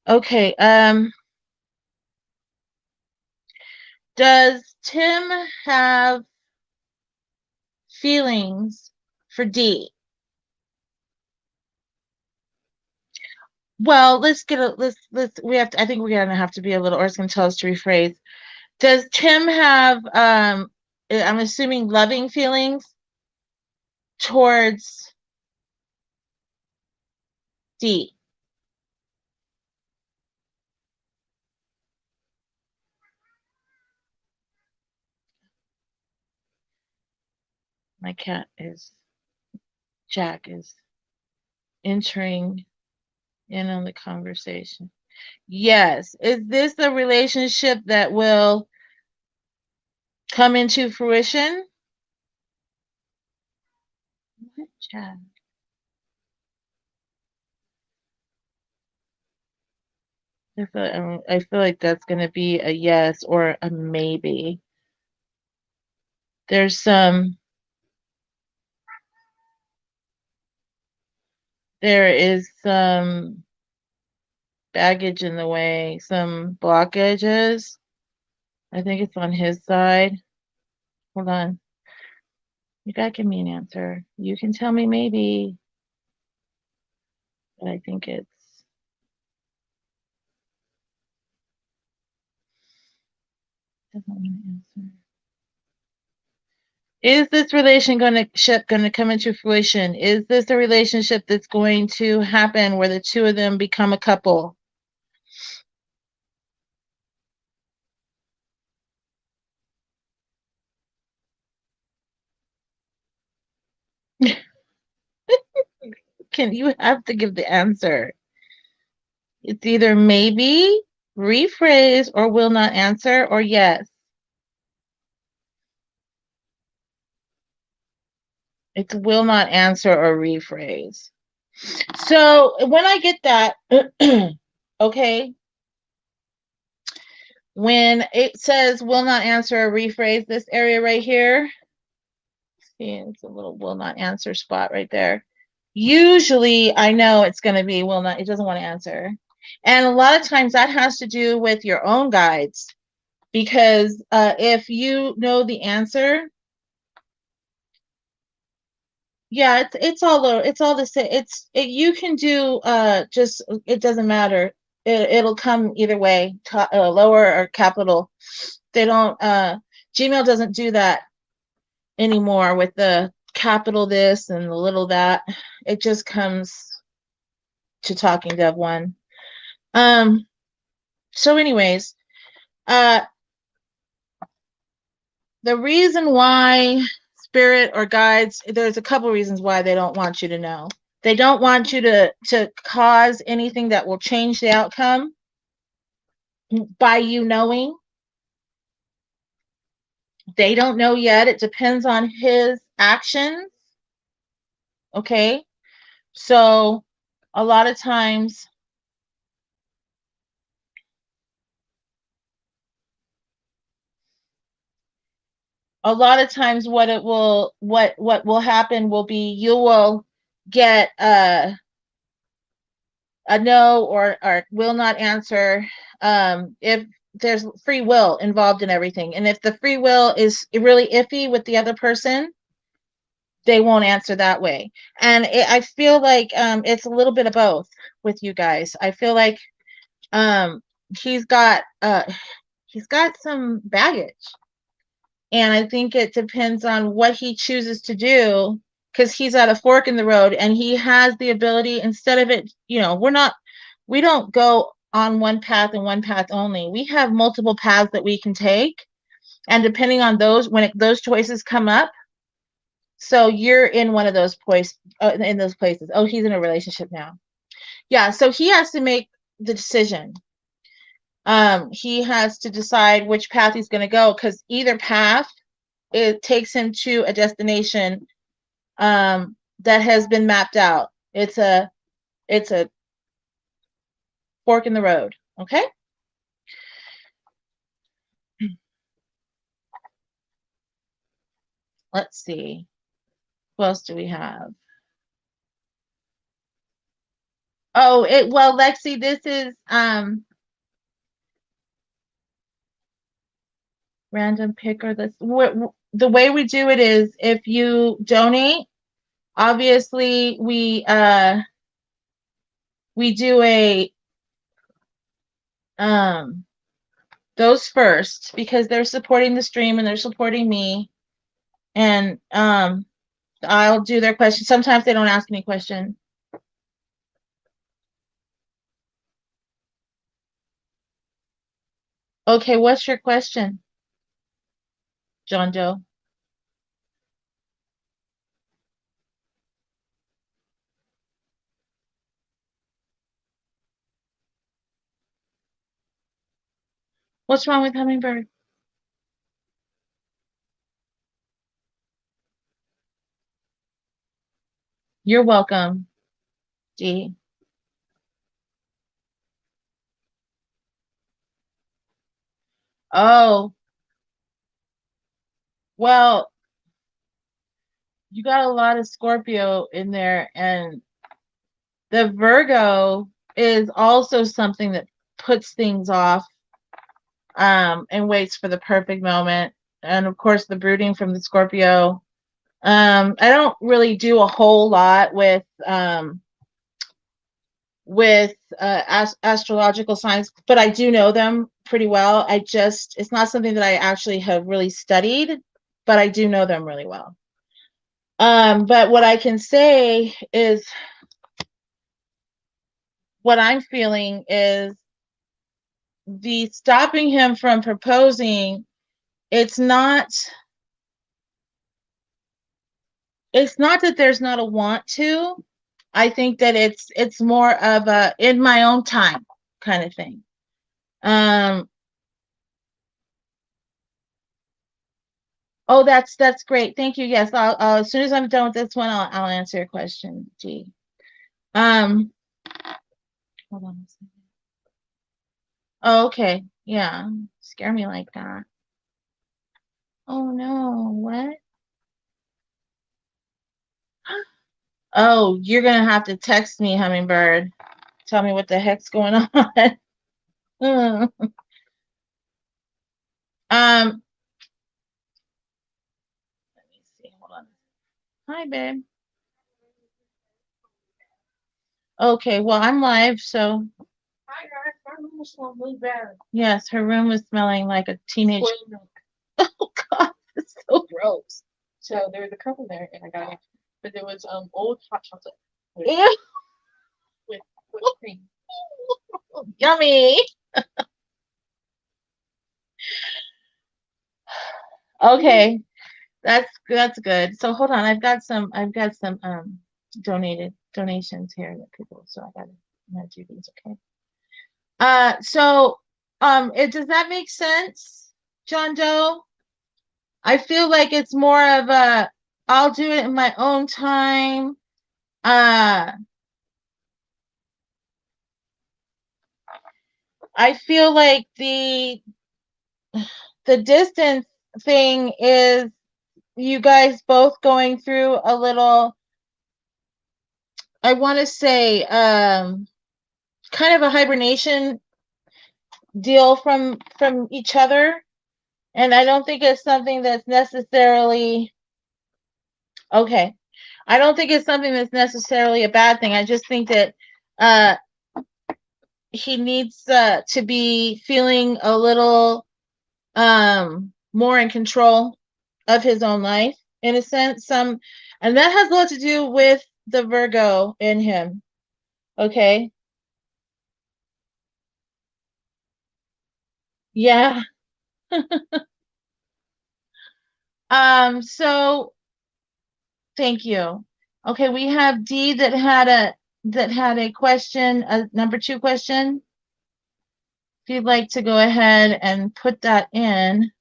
Okay. Does Tim have feelings for D? Well, let's we have to, I think we're gonna have to be a little, or it's gonna tell us to rephrase. Does Tim have I'm assuming loving feelings towards D? My cat is, Jack is entering in on the conversation. Yes. Is this a relationship that will come into fruition? What, Jack? I feel like that's going to be a yes or a maybe. There's there is some baggage in the way, some blockages. I think it's on his side. Hold on. You gotta give me an answer. You can tell me maybe, but I think it's doesn't want to answer. Is this relationship going to come into fruition? Is this a relationship that's going to happen where the two of them become a couple? Can you have to give the answer? It's either maybe, rephrase, or will not answer, or yes. It's will not answer or rephrase. So when I get that, okay, when it says will not answer or rephrase, this area right here, see, it's a little will not answer spot right there. Usually I know it's going to be will not, it doesn't want to answer. And a lot of times that has to do with your own guides. because if you know the answer, yeah, it's all the same. You can do just, it doesn't matter. It'll come either way, lower or capital. They don't Gmail doesn't do that anymore with the capital this and the little that. It just comes to TalkingDove one. So anyways, the reason why spirit or guides, there's a couple reasons why they don't want you to know. They don't want you to cause anything that will change the outcome by you knowing. They don't know yet. It depends on his actions. Okay. So a lot of times, what will happen will be you will get a no or will not answer if there's free will involved in everything. And if the free will is really iffy with the other person, they won't answer that way. And I feel like it's a little bit of both with you guys. I feel like um, he's got some baggage. And I think it depends on what he chooses to do, because he's at a fork in the road and he has the ability, instead of it, we don't go on one path and one path only. We have multiple paths that we can take. And depending on those, those choices come up, so you're in one of those in those places. Oh, he's in a relationship now. Yeah, so he has to make the decision. He has to decide which path he's going to go, because either path, it takes him to a destination that has been mapped out. It's a fork in the road. Okay. Let's see. What else do we have? Oh, well, Lexi, this is random picker. The way we do it is, if you donate, obviously we do a those first, because they're supporting the stream and they're supporting me, and I'll do their questions. Sometimes they don't ask any question. Okay, what's your question, John Doe? What's wrong with Hummingbird? You're welcome, Dee. Oh, well, you got a lot of Scorpio in there, and the Virgo is also something that puts things off and waits for the perfect moment. And of course, the brooding from the Scorpio. I don't really do a whole lot with astrological signs, but I do know them pretty well. It's not something that I actually have really studied, but I do know them really well. But what I can say is, what I'm feeling is the stopping him from proposing. It's not that there's not a want to. I think that it's more of a in my own time kind of thing. Oh, that's great. Thank you. Yes, I'll as soon as I'm done with this one, I'll answer your question, G. Hold on a second. Oh, okay. Yeah. Scare me like that. Oh no, what? Oh, you're gonna have to text me, Hummingbird. Tell me what the heck's going on. Let me see. Hold on. Hi, babe. Okay, well, I'm live, so. Hi, guys. My room was smelling really bad. Yes, her room was smelling like a teenage. Oh, God, it's so gross. So there was a couple there, and I got it. But there was old hot chocolate Ew. with cream. Yummy. Okay, that's good. So hold on, I've got some donations here that people. So I'm gonna do these. Okay. So does that make sense, John Doe? I feel like it's more of a I'll do it in my own time. I feel like the distance thing is you guys both going through a little, I want to say, kind of a hibernation deal from each other. And I don't think it's something that's necessarily okay. I don't think it's something that's necessarily a bad thing. I just think that uh he needs to be feeling a little more in control of his own life in a sense. And that has a lot to do with the Virgo in him. Okay. Yeah. So thank you. Okay, we have D that had a question, a number 2 question. If you'd like to go ahead and put that in,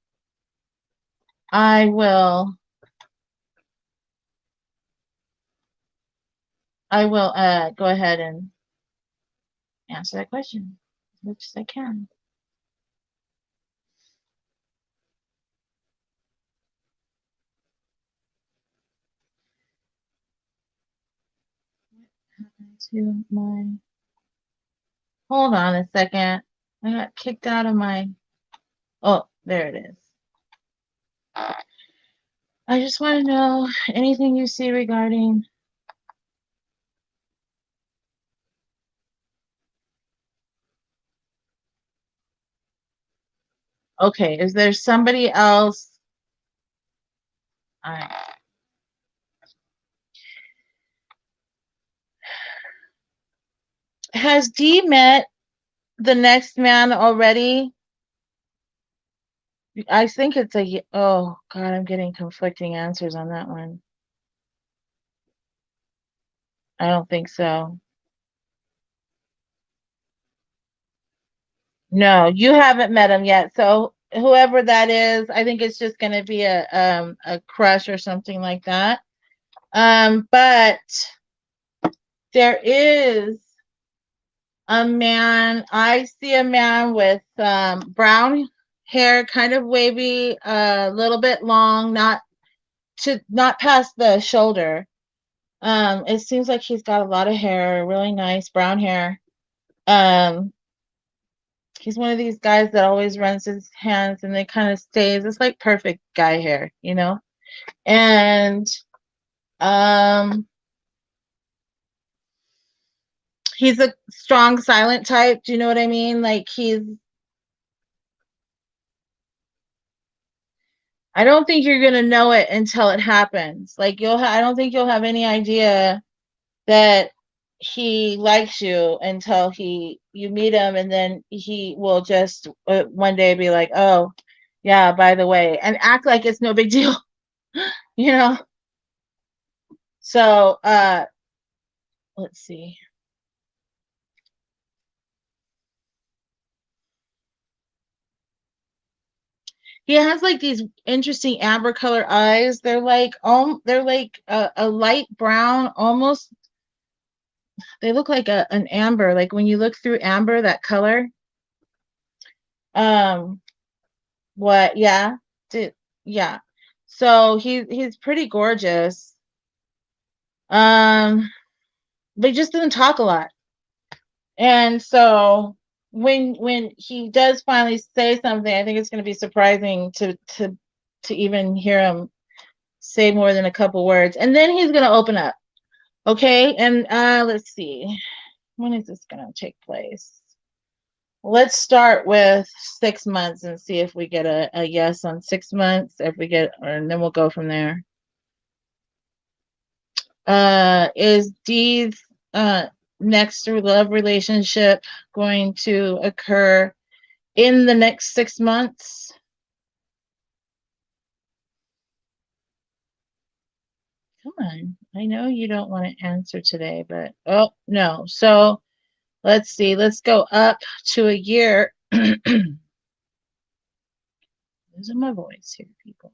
I will go ahead and answer that question as much as I can. To my, hold on a second. I got kicked out of my, oh, there it is. I just want to know anything you see regarding. Okay, is there somebody else? All right. Has D met the next man already? I think it's a, oh God, I'm getting conflicting answers on that one. I don't think so. No, you haven't met him yet. So whoever that is, I think it's just going to be a crush or something like that. But there is a man. I see a man with brown hair, kind of wavy, a little bit long, not past the shoulder. It seems like he's got a lot of hair, really nice brown hair. He's one of these guys that always runs his hands and they kind of stays. It's like perfect guy hair, you know? And he's a strong silent type. Do you know what I mean? Like I don't think you're gonna know it until it happens. Like I don't think you'll have any idea that he likes you until you meet him, and then he will just one day be like, oh yeah, by the way, and act like it's no big deal. You know? So let's see. He has like these interesting amber color eyes. They're like a light brown, almost. They look like an amber. Like when you look through amber, that color. What? Yeah. Yeah. So he's pretty gorgeous. But he just didn't talk a lot. And so when he does finally say something, I think it's going to be surprising to even hear him say more than a couple words, and then he's going to open up. Okay, and let's see, when is this going to take place? Let's start with 6 months and see if we get a yes on 6 months. If we get, and then we'll go from there. Is Dee's next love relationship going to occur in the next 6 months? Come on, I know you don't want to answer today, but oh no. So let's see, let's go up to a year. Losing my voice here, people.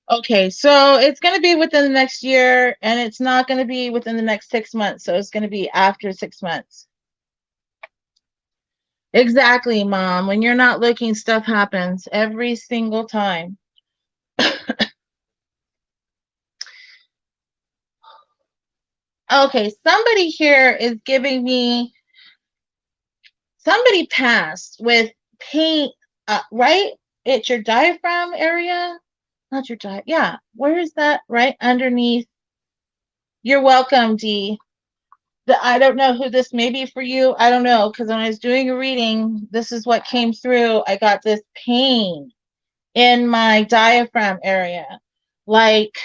Okay, so it's going to be within the next year, and it's not going to be within the next 6 months. So it's going to be after 6 months. Exactly, Mom. When you're not looking, stuff happens every single time. Okay, somebody here is giving me, somebody passed with pain, right? It's your diaphragm area. Not your diaphragm. Yeah, where is that? Right underneath. You're welcome, Dee. I don't know who this may be for you. I don't know, because when I was doing a reading, this is what came through. I got this pain in my diaphragm area, like,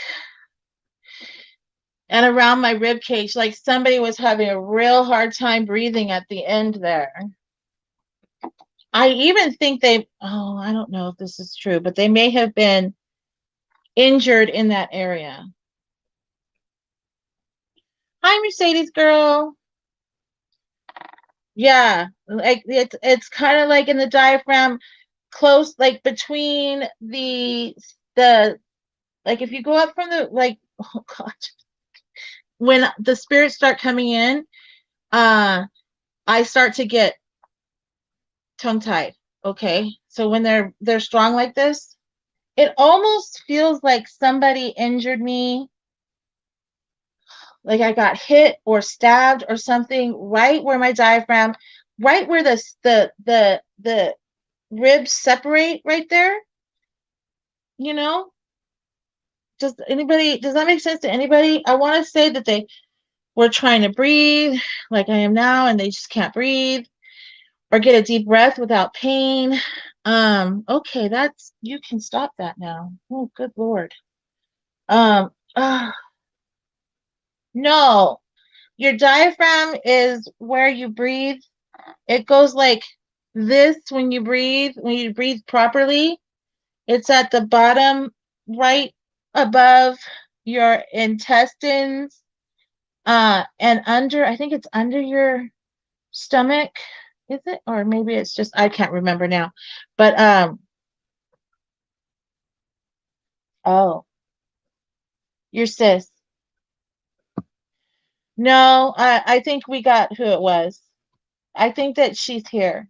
and around my rib cage, like somebody was having a real hard time breathing at the end there. I even think I don't know if this is true, but they may have been injured in that area. Hi, Mercedes girl. Yeah, like it's kind of like in the diaphragm, close, like between the like if you go up from the, like, oh god, when the spirits start coming in, I start to get tongue tied. Okay, so when they're strong like this, it almost feels like somebody injured me, like I got hit or stabbed or something right where my diaphragm, right where the ribs separate right there. You know, does that make sense to anybody? I want to say that they were trying to breathe like I am now, and they just can't breathe or get a deep breath without pain. Okay, you can stop that now. Oh, good Lord. Um, uh, no, your diaphragm is where you breathe. It goes like this when you breathe properly. It's at the bottom, right above your intestines, and under, I think it's under your stomach. Is it? Or maybe it's just, I can't remember now. But oh, your sis. No, I think we got who it was. I think that she's here.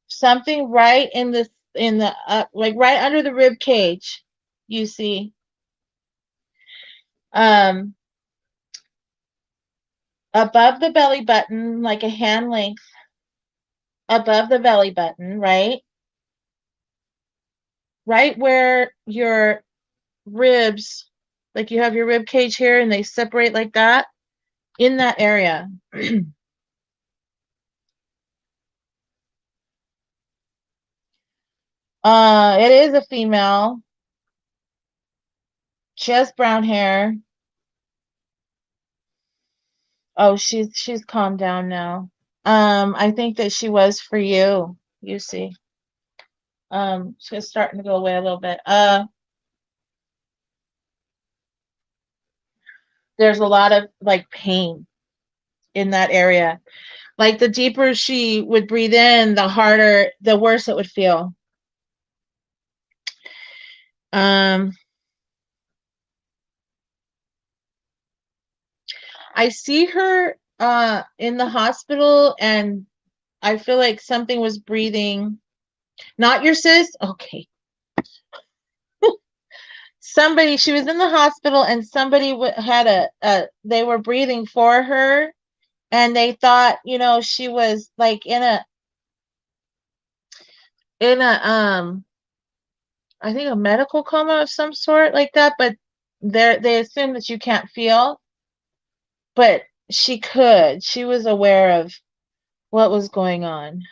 Something right in the like right under the rib cage, you see. Um Above the belly button, like a hand length above the belly button, right? Right where your ribs, like you have your rib cage here and they separate like that, in that area. It is a female. She has brown hair. Oh, she's calmed down now. I think that she was for you, you see. She's starting to go away a little bit. There's a lot of like pain in that area. Like the deeper she would breathe in, the worse it would feel. I see her in the hospital, and I feel like something was breathing. Not your sis? Okay. somebody, she was in the hospital and somebody had they were breathing for her, and they thought, you know, she was like in a I think a medical coma of some sort like that, but they assume that you can't feel, but she was aware of what was going on.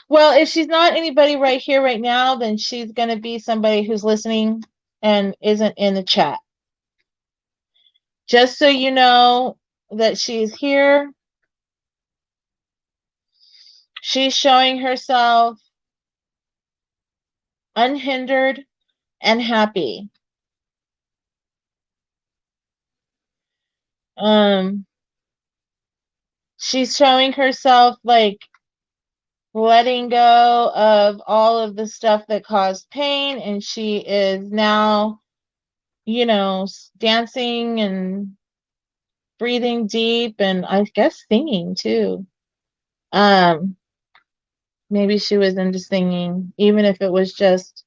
Well, if she's not anybody right here right now, then she's going to be somebody who's listening and isn't in the chat. Just so you know that she's here. She's showing herself unhindered and happy. She's showing herself like letting go of all of the stuff that caused pain, and she is now, you know, dancing and breathing deep, and I guess singing too. Maybe she was into singing, even if it was just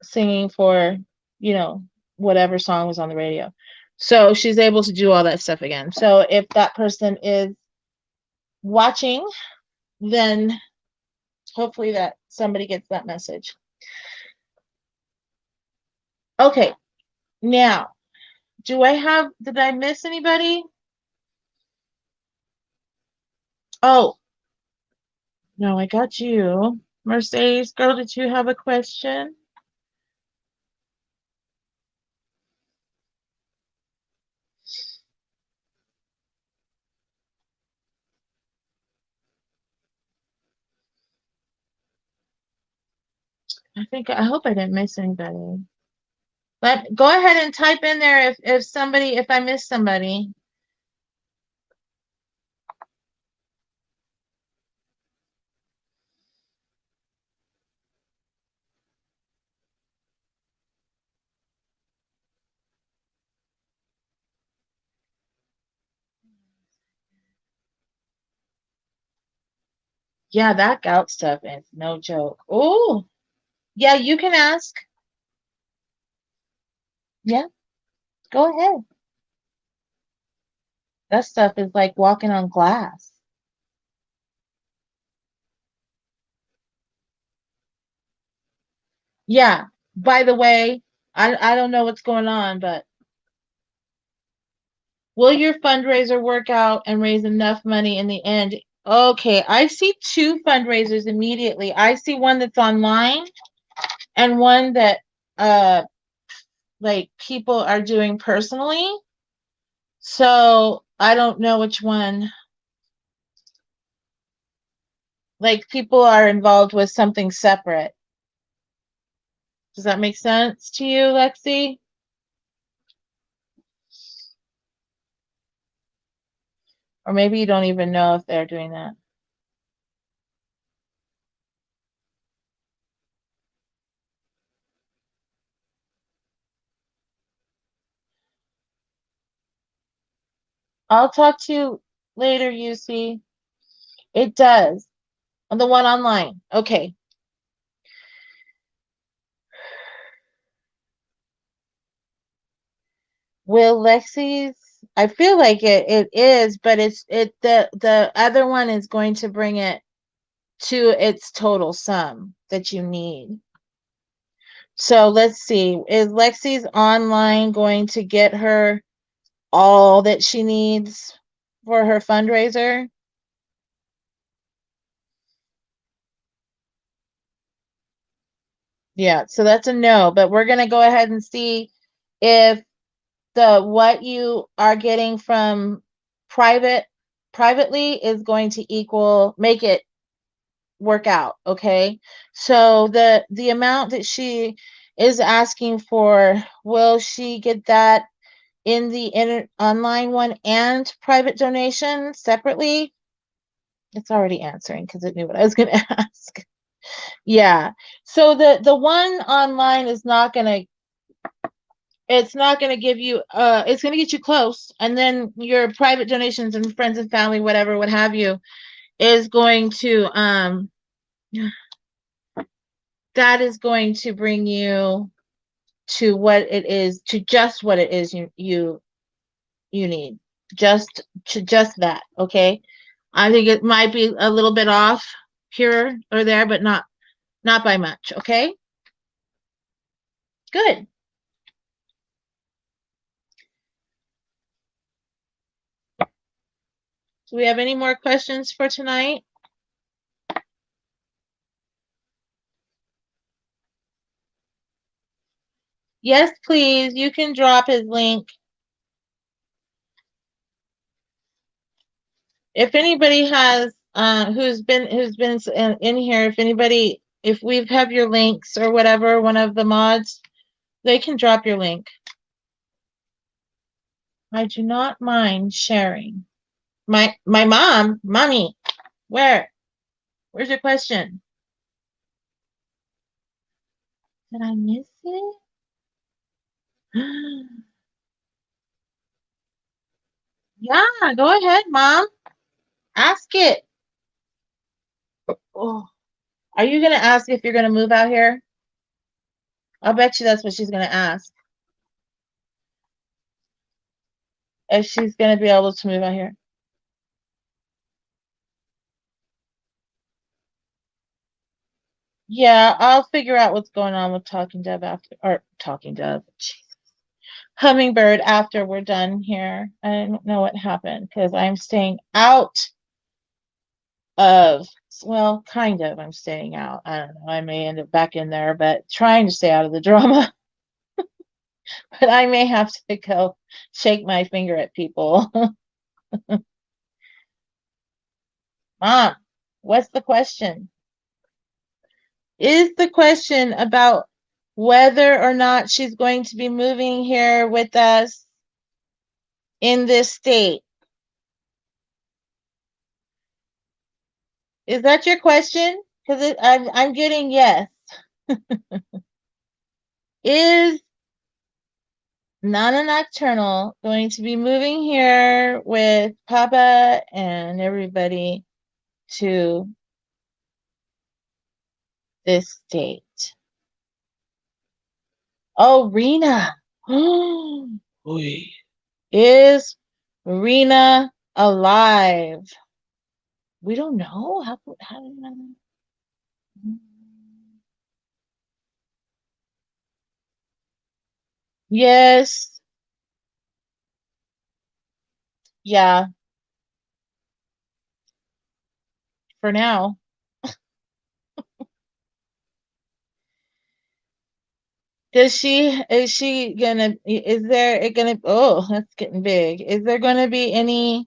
singing for, you know, whatever song was on the radio. So she's able to do all that stuff again. So if that person is watching, then hopefully that somebody gets that message. Okay, now, did I miss anybody? Oh, no, I got you. Mercedes, girl, did you have a question? I hope I didn't miss anybody. But go ahead and type in there if I missed somebody. Yeah, that gout stuff is no joke. Oh, yeah, you can ask. Yeah, go ahead. That stuff is like walking on glass. Yeah, by the way, I don't know what's going on, but will your fundraiser work out and raise enough money in the end? Okay, I see two fundraisers immediately. I see one that's online and one that like people are doing personally. So I don't know which one. Like people are involved with something separate. Does that make sense to you, Lexi? Or maybe you don't even know if they're doing that. I'll talk to you later, UC. It does. On the one online. Okay. Will Lexi's, I feel like it is, but the other one is going to bring it to its total sum that you need. So let's see. Is Lexi's online going to get her all that she needs for her fundraiser? Yeah, so that's a no, but we're going to go ahead and see if what you are getting from privately is going to make it work out, okay? So the amount that she is asking for, will she get that in the online one and private donation separately? It's already answering because it knew what I was going to ask. Yeah. So the one online is not going to it's not going to give you it's going to get you close, and then your private donations and friends and family, whatever, what have you, is going to that is going to bring you to what it is, to just what it is you need. Just that, okay? I think it might be a little bit off here or there, but not by much, okay? Good. Do we have any more questions for tonight? Yes, please. You can drop his link. If anybody has who's been in here, if we have your links or whatever, one of the mods, they can drop your link. I do not mind sharing. My mommy, where's your question? Did I miss it? Yeah, go ahead, Mom. Ask it. Oh, are you gonna ask if you're gonna move out here? I'll bet you that's what she's gonna ask. If she's gonna be able to move out here. Yeah, I'll figure out what's going on with TalkingDove after, or TalkingDove, Hummingbird after we're done here. I don't know what happened because I'm staying out of, well, kind of, I'm staying out. I don't know. I may end up back in there, but trying to stay out of the drama. But I may have to go shake my finger at people. Mom, what's the question? Is the question about whether or not she's going to be moving here with us in this state? Is that your question? Because I'm getting yes. Is Nana Nocturnal going to be moving here with Papa and everybody to this state? Oh, Rena. Is Rena alive? We don't know. How do you know? Yes. Yeah. For now. Is she gonna, is there it gonna, oh, that's getting big. Is there gonna be any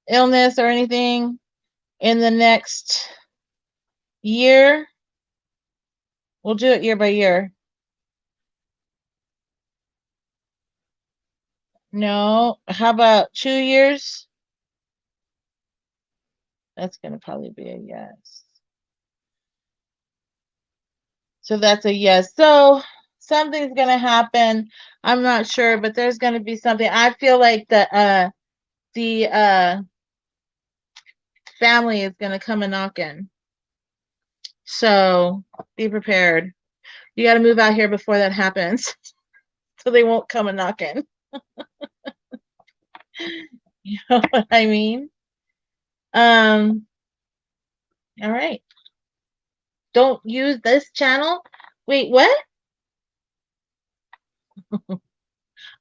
illness or anything in the next year? We'll do it year by year. No. How about 2 years? That's gonna probably be a yes. So that's a yes. So something's gonna happen. I'm not sure, but there's gonna be something. I feel like the family is gonna come a knocking. So be prepared. You got to move out here before that happens, so they won't come a knocking. You know what I mean? All right. Don't use this channel. Wait, what?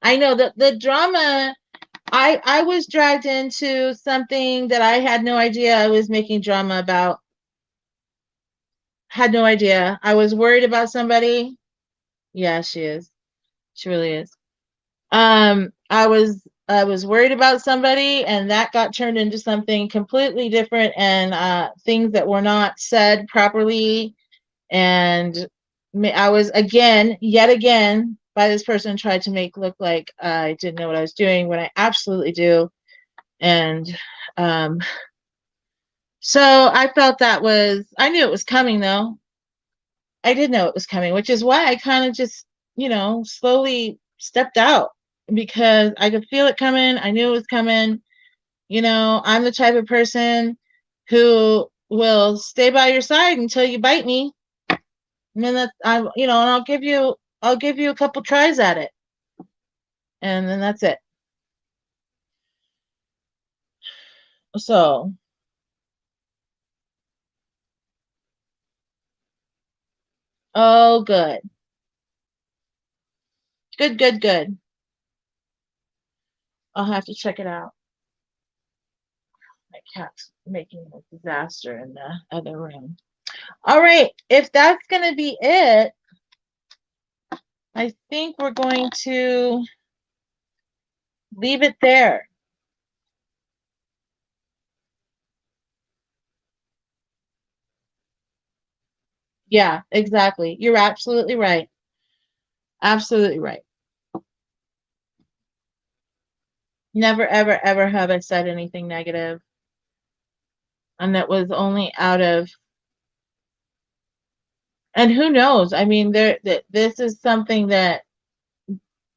I know that the drama. I was dragged into something that I had no idea I was making drama about. Had no idea. I was worried about somebody. Yeah, she is. She really is. I was worried about somebody, and that got turned into something completely different, and things that were not said properly. And I was yet again, by this person tried to make look like I didn't know what I was doing when I absolutely do. And so I felt that I knew it was coming though. I did know it was coming, which is why I kind of just, slowly stepped out because I could feel it coming. I knew it was coming. I'm the type of person who will stay by your side until you bite me. And then and I'll give you a couple tries at it. And then that's it. So oh, good. Good. I'll have to check it out. My cat's making a disaster in the other room. All right, if that's going to be it, I think we're going to leave it there. Yeah, exactly. You're absolutely right. Absolutely right. Never, ever, ever have I said anything negative. And that was only out of, and who knows? I mean, this is something that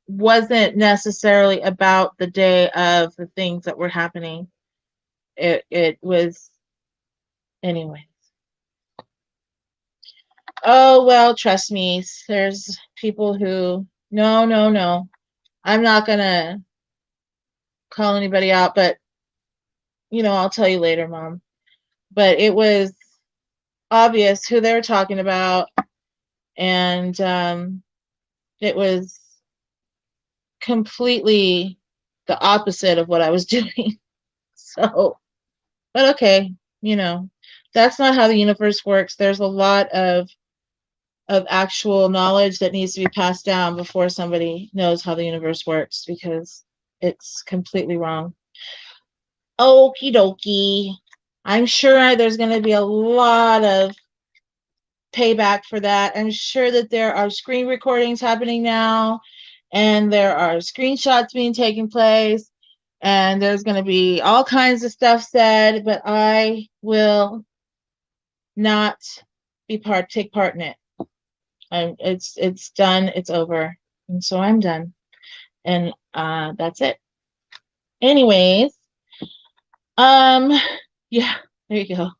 wasn't necessarily about the day of the things that were happening. It was, anyways. Oh, well, trust me, there's people who, no. I'm not going to call anybody out, but, I'll tell you later, Mom. But it was obvious who they were talking about, and it was completely the opposite of what I was doing. So, but okay, that's not how the universe works. There's a lot of actual knowledge that needs to be passed down before somebody knows how the universe works, because it's completely wrong. Okie dokie. I'm sure there's going to be a lot of payback for that. I'm sure that there are screen recordings happening now, and there are screenshots being taken place, and there's going to be all kinds of stuff said, but I will not take part in it. It's done, it's over, and so I'm done, and that's it. Anyways, yeah, there you go.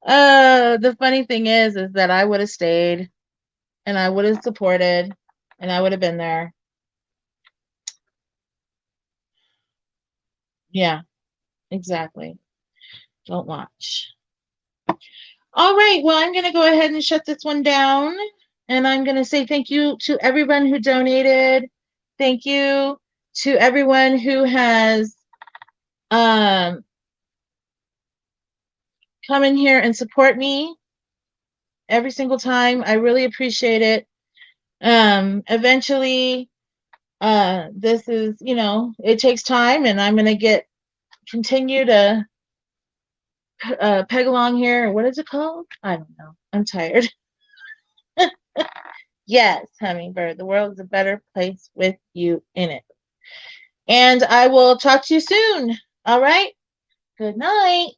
The funny thing is that I would have stayed, and I would have supported, and I would have been there. Yeah, exactly. Don't watch. All right, well, I'm going to go ahead and shut this one down, and I'm going to say thank you to everyone who donated. Thank you to everyone who has come in here and support me every single time. I really appreciate it. Eventually, this is, it takes time, and I'm going to continue to peg along here. What is it called? I don't know. I'm tired. Yes, Hummingbird, the world is a better place with you in it. And I will talk to you soon. All right. Good night.